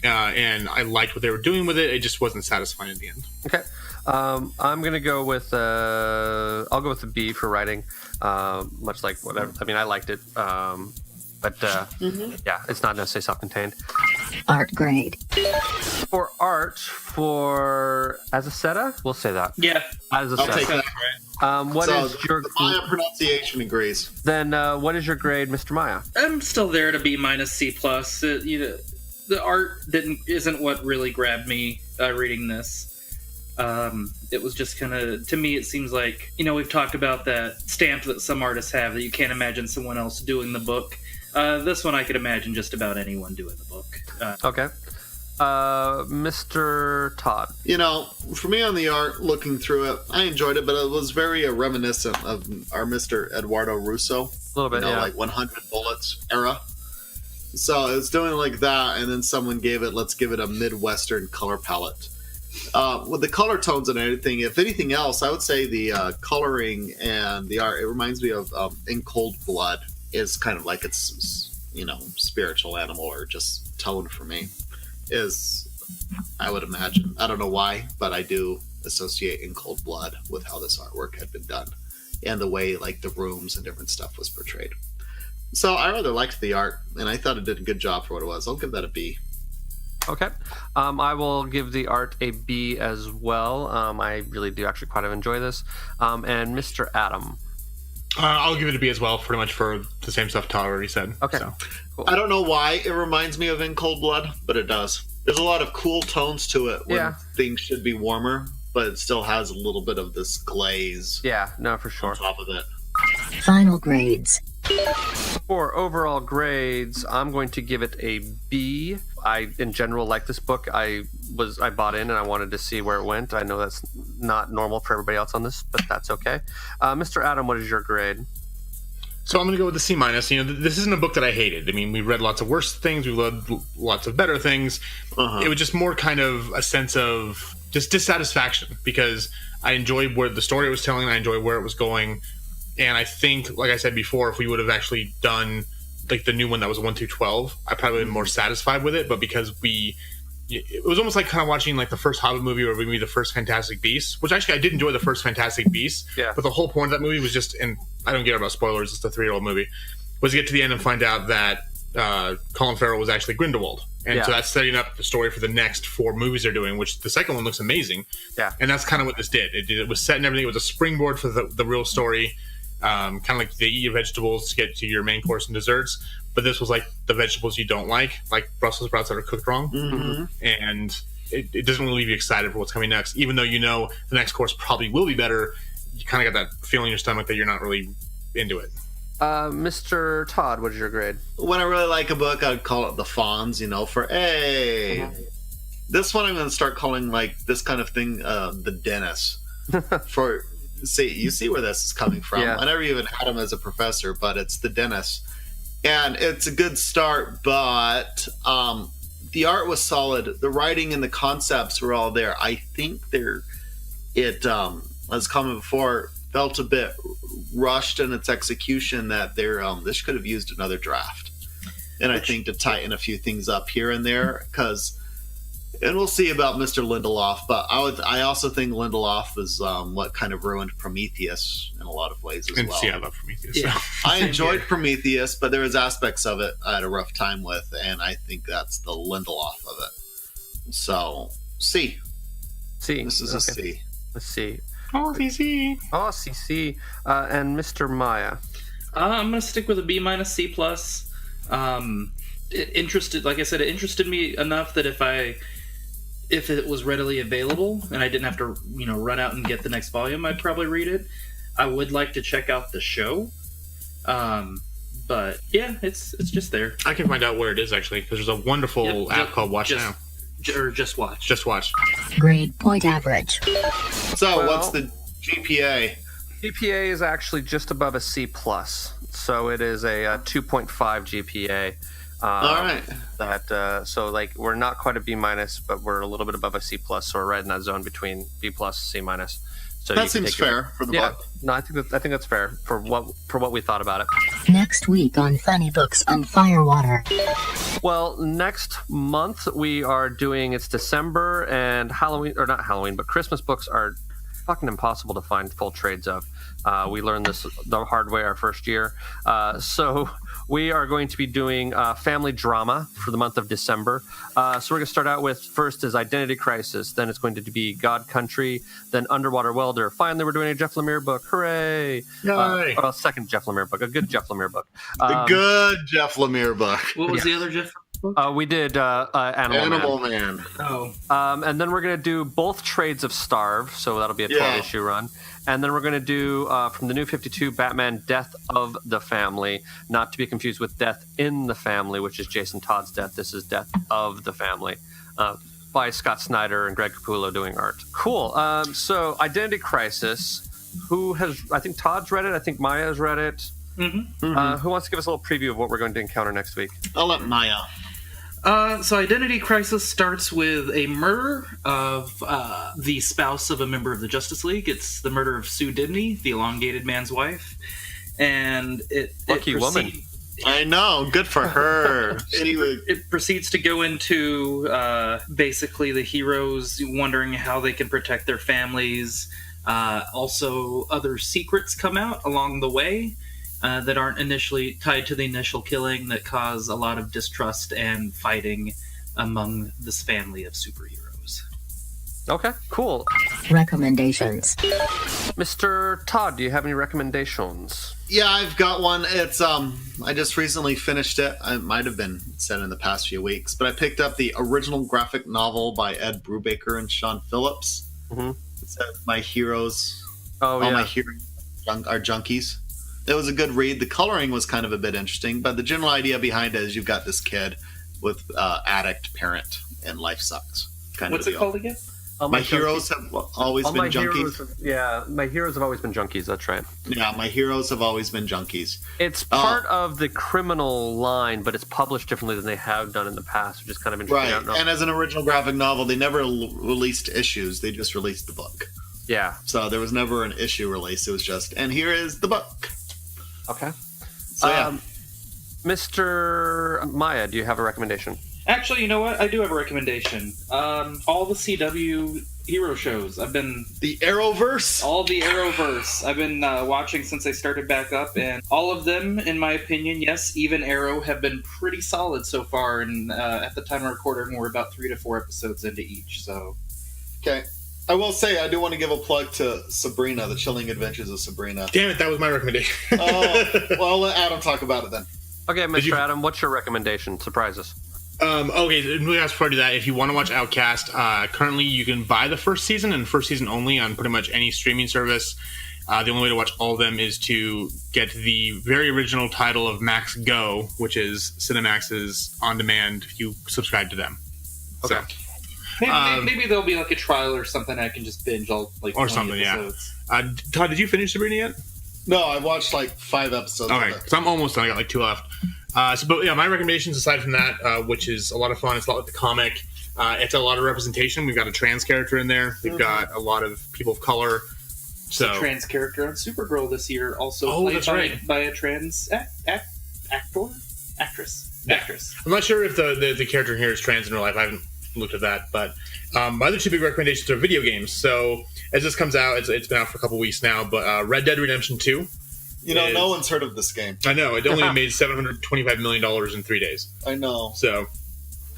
and I liked what they were doing with it. It just wasn't satisfying in the end. Okay. I'm going to go with, I'll go with the B for writing, much like whatever. I mean, I liked it, but yeah, it's not necessarily self-contained. Art grade. For art, as a seta, we'll say that. Yeah. As a I'll seta. take that. What is your the Maya pronunciation agrees. Then what is your grade, Mr. Maya? I'm still there to B minus, C plus. The art isn't what really grabbed me reading this. It was just kind of, to me, it seems like, we've talked about that stamp that some artists have that you can't imagine someone else doing the book. This one I could imagine just about anyone doing the book. Okay. Mr. Todd. For me on the art, looking through it, I enjoyed it, but it was very reminiscent of our Mr. Eduardo Russo. A little bit, yeah. Like 100 Bullets era. So it's doing like that, and then someone let's give it a Midwestern color palette. With the color tones and everything, if anything else, I would say the coloring and the art, it reminds me of In Cold Blood is kind of like its, spiritual animal or just tone for me. Is, I would imagine. I don't know why, but I do associate In Cold Blood with how this artwork had been done and the way like the rooms and different stuff was portrayed. So I rather liked the art, and I thought it did a good job for what it was. I'll give that a B. Okay. I will give the art a B as well. I really do actually quite enjoy this. And Mr. Adam. I'll give it a B as well, pretty much for the same stuff Todd already said. Okay. So. Cool. I don't know why it reminds me of In Cold Blood, but it does. There's a lot of cool tones to it when things should be warmer, but it still has a little bit of this glaze. Yeah, no, for sure. On top of it. Final grades. For overall grades, I'm going to give it a B. I, in general, like this book. I bought in and I wanted to see where it went. I know that's not normal for everybody else on this, but that's okay. Mr. Adam, what is your grade? So I'm going to go with the C minus. This isn't a book that I hated. I mean, we read lots of worse things. We read lots of better things. It was just more kind of a sense of just dissatisfaction because I enjoyed where the story was telling. I enjoyed where it was going. And I think, like I said before, if we would have actually done like the new one that was 1 through 12, I probably would have been more satisfied with it. But because it was almost like kind of watching like the first Hobbit movie or maybe the first Fantastic Beasts, which actually I did enjoy the first Fantastic Beasts. Yeah. But the whole point of that movie was just, and I don't care about spoilers, it's a 3-year-old movie, was to get to the end and find out that Colin Farrell was actually Grindelwald. And so that's setting up the story for the next 4 movies they're doing, which the second one looks amazing. Yeah. And that's kind of what this did. It was setting everything. It was a springboard for the real story. Kind of like they eat your vegetables to get to your main course and desserts, but this was like the vegetables you don't like Brussels sprouts that are cooked wrong, and it doesn't really leave you excited for what's coming next, even though the next course probably will be better. You kind of got that feeling in your stomach that you're not really into it. Mr. Todd, what is your grade? When I really like a book, I'd call it the Fawns, for A. This one I'm going to start calling, like, this kind of thing, the Dennis. You see where this is coming from. Yeah. I never even had him as a professor, but it's the Dennis. And it's a good start, but the art was solid. The writing and the concepts were all there. I think as commented before, felt a bit rushed in its execution, that this could have used another draft. And I think to tighten a few things up here and there, and we'll see about Mr. Lindelof, but I also think Lindelof is what kind of ruined Prometheus in a lot of ways as well. See, I love Prometheus. Yeah. I enjoyed Prometheus, but there was aspects of it I had a rough time with, and I think that's the Lindelof of it. So, C. This is a C. Let's see. Oh, CC. Oh, CC. And Mr. Maya. I'm going to stick with a B minus C plus. It interested me enough that if it was readily available and I didn't have to, run out and get the next volume, I'd probably read it. I would like to check out the show. But yeah, it's just there. I can find out where it is actually, because there's a wonderful app called Watch Now. Or Just Watch. Just Watch. Grade point average. So, what's the GPA? GPA is actually just above a C plus, so it is a 2.5 GPA. All right. We're not quite a B minus, but we're a little bit above a C plus, so we're right in that zone between B plus and C minus. So that seems fair for the book. No, I think that's fair for what we thought about it. Next week on Funny Books on Firewater. Well, next month we are doing, it's December, and Halloween, or not Halloween, but Christmas books are fucking impossible to find full trades of. We learned this the hard way our first year. So we are going to be doing family drama for the month of December. So we're going to start out with, first is Identity Crisis, then it's going to be God Country, then Underwater Welder. Finally, we're doing a Jeff Lemire book. Hooray! Yay! Second Jeff Lemire book, a good Jeff Lemire book. The good Jeff Lemire book. What was the other Jeff book? We did Animal Man. Oh. And then we're going to do both trades of Starve, so that'll be a 12-issue run. And then we're going to do, from the New 52, Batman Death of the Family, not to be confused with Death in the Family, which is Jason Todd's death. This is Death of the Family, by Scott Snyder and Greg Capullo doing art. Cool. So Identity Crisis, I think Todd's read it, I think Maya's read it. Mm-hmm. Who wants to give us a little preview of what we're going to encounter next week? I'll let Maya. So Identity Crisis starts with a murder of the spouse of a member of the Justice League. It's the murder of Sue Dibney, the elongated man's wife. And Lucky woman. I know. Good for her. It proceeds to go into basically the heroes wondering how they can protect their families. Also, other secrets come out along the way. That aren't initially tied to the initial killing, that cause a lot of distrust and fighting among this family of superheroes. Okay, cool. Recommendations. Mr. Todd, do you have any recommendations? Yeah, I've got one. It's I just recently finished it. It might have been said in the past few weeks, but I picked up the original graphic novel by Ed Brubaker and Sean Phillips. Mm-hmm. It says My Heroes. My heroes are junkies. It was a good read. The coloring was kind of a bit interesting, but the general idea behind it is you've got this kid with addict parent, and life sucks. What's it called again? My heroes have always been junkies. My heroes have always been junkies. That's right. Yeah, my heroes have always been junkies. It's part of the criminal line, but it's published differently than they have done in the past, which is kind of interesting. Right, and as an original graphic novel, they never released issues. They just released the book. Yeah. So there was never an issue release. It was just, and here is the book. Okay. So, yeah. Mr. Maya, do you have a recommendation? Actually, you know what? I do have a recommendation. All the CW hero shows. I've been... The Arrowverse? All the Arrowverse. I've been watching since they started back up, and all of them, in my opinion, yes, even Arrow, have been pretty solid so far, and at the time of recording, we're about 3 to 4 episodes into each, so... Okay. I will say, I do want to give a plug to Sabrina, The Chilling Adventures of Sabrina. Damn it, that was my recommendation. Well, I'll let Adam talk about it then. Okay, Mr. Adam, what's your recommendation? Surprise us. Okay, really ask before I do that. If you want to watch Outcast, currently you can buy the first season and first season only on pretty much any streaming service. The only way to watch all of them is to get the very original title of Max Go, which is Cinemax's on demand if you subscribe to them. Okay. So, Maybe there'll be like a trial or something I can just binge all like or 20 something, episodes. yeah. Todd, did you finish Sabrina yet? No, I watched like 5 episodes. Okay, of it. so I'm almost done. I got like 2 left. But yeah, my recommendations aside from that, which is a lot of fun. It's a lot like the comic. It's a lot of representation. We've got a trans character in there. We've got a lot of people of color. So A trans character on Supergirl this year, also played by a trans actress. I'm not sure if the character here is trans in real life. I haven't looked at that. But my other 2 big recommendations are video games. So as this comes out, it's been out for a couple weeks now. But Red Dead Redemption 2. You know, no one's heard of this game. I know. It only made $725 million in 3 days. I know. So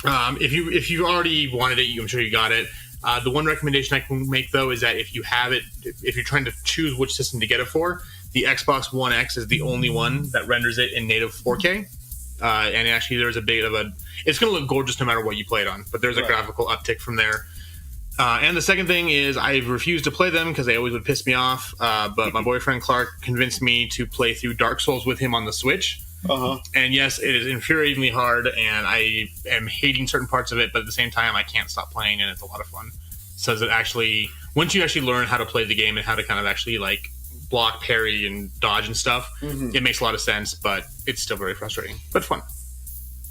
if you already wanted it, I'm sure you got it. The one recommendation I can make, though, is that if you have it, if you're trying to choose which system to get it for, the Xbox One X is the only one that renders it in native 4K. And actually, there's a bit of a... It's going to look gorgeous no matter what you play it on, but there's a graphical uptick from there. And the second thing is I've refused to play them because they always would piss me off. But my boyfriend Clark convinced me to play through Dark Souls with him on the Switch. And yes, it is infuriatingly hard, and I am hating certain parts of it, but at the same time, I can't stop playing, and it's a lot of fun. So that actually, once you actually learn how to play the game and how to kind of actually like block, parry, and dodge and stuff, it makes a lot of sense, but it's still very frustrating, but fun.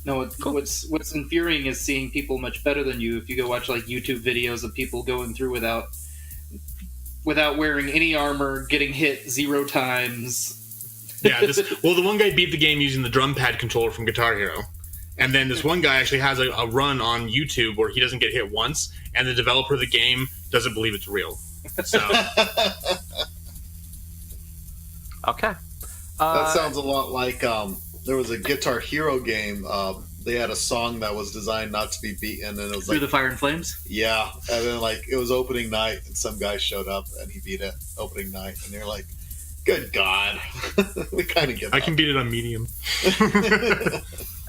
No, what's infuriating is seeing people much better than you. If you go watch like YouTube videos of people going through without wearing any armor, getting hit 0 times. Yeah, the one guy beat the game using the drum pad controller from Guitar Hero. And then this one guy actually has a run on YouTube where he doesn't get hit once, and the developer of the game doesn't believe it's real. So, okay. That sounds a lot like there was a Guitar Hero game. They had a song that was designed not to be beaten, and it was Through like the Fire and Flames. Yeah, and then like it was opening night, and some guy showed up and he beat it opening night, and you're like, "Good God, we kind of give up." I can beat it on medium.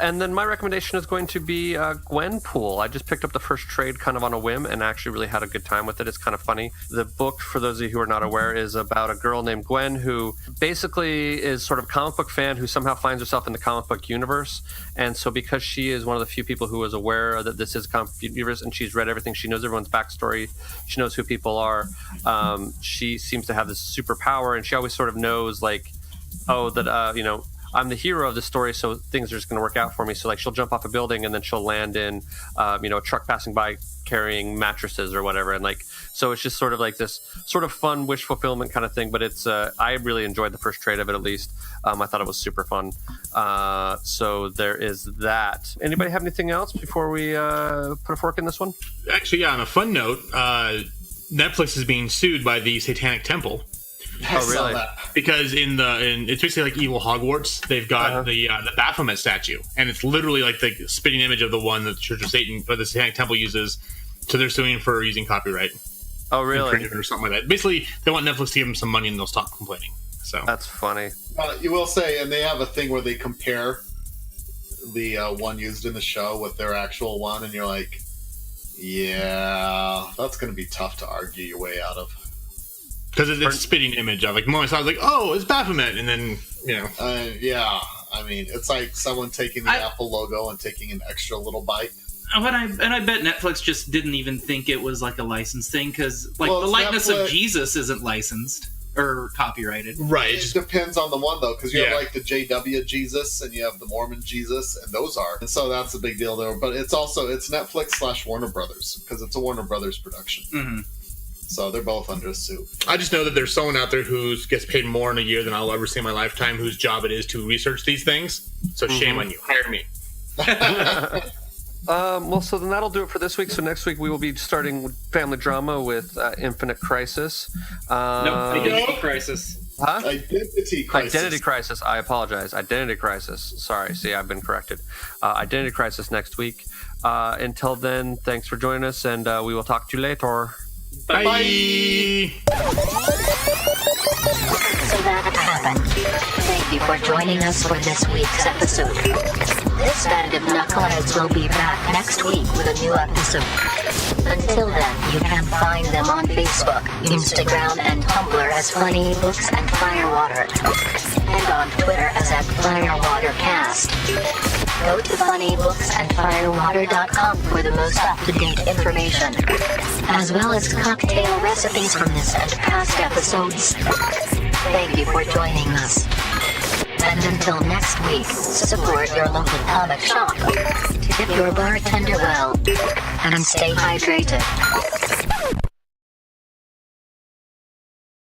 And then my recommendation is going to be Gwenpool. I just picked up the first trade kind of on a whim and actually really had a good time with it. It's kind of funny. The book, for those of you who are not aware, is about a girl named Gwen who basically is sort of a comic book fan who somehow finds herself in the comic book universe. And so because she is one of the few people who is aware that this is a comic book universe and she's read everything, she knows everyone's backstory, she knows who people are, she seems to have this superpower, and she always sort of knows like, oh, that, you know, I'm the hero of the story, so things are just going to work out for me. So, like, she'll jump off a building and then she'll land in, you know, a truck passing by carrying mattresses or whatever. And, like, so it's just sort of like this sort of fun wish fulfillment kind of thing. But it's, I really enjoyed the first trade of it, at least. I thought it was super fun. So there is that. Anybody have anything else before we put a fork in this one? Actually, yeah, on a fun note, Netflix is being sued by the Satanic Temple. Oh, really? Because it's basically like evil Hogwarts. They've got the Baphomet statue, and it's literally like the spitting image of the one that the Church of Satan or the Satanic Temple uses. So they're suing for using copyright. Oh, really? Or something like that. Basically, they want Netflix to give them some money, and they'll stop complaining. So that's funny. You will say, and they have a thing where they compare the one used in the show with their actual one, and you're like, yeah, that's going to be tough to argue your way out of. Because it's a spitting image of, like, moments I was like, oh, it's Baphomet, and then, you know. Yeah, I mean, it's like someone taking the Apple logo and taking an extra little bite. And I bet Netflix just didn't even think it was like a licensed thing, because like the likeness of Jesus isn't licensed or copyrighted. Right. It depends on the one, though, because you have like the JW Jesus and you have the Mormon Jesus, and those are. And so that's a big deal there. But it's Netflix / Warner Brothers, because it's a Warner Brothers production. Mm-hmm. So they're both under a suit. I just know that there's someone out there who gets paid more in a year than I'll ever see in my lifetime, whose job it is to research these things. So shame on you. Hire me. Well, so then that'll do it for this week. So next week we will be starting family drama with Infinite Crisis. Identity Crisis. Huh? Identity Crisis. Identity Crisis. I apologize. Identity Crisis. Sorry. See, I've been corrected. Identity Crisis next week. Until then, thanks for joining us, and we will talk to you later. Bye. Bye. so that happened. Thank you for joining us for this week's episode. This band of knuckleheads will be back next week with a new episode. Until then, you can find them on Facebook, Instagram, and Tumblr as Funny Books and Firewater, and on Twitter as @FirewaterCast. Go to funnybooksandfirewater.com for the most up-to-date information, as well as cocktail recipes from this and past episodes. Thank you for joining us. And until next week, support your local comic shop, tip your bartender well, and stay hydrated.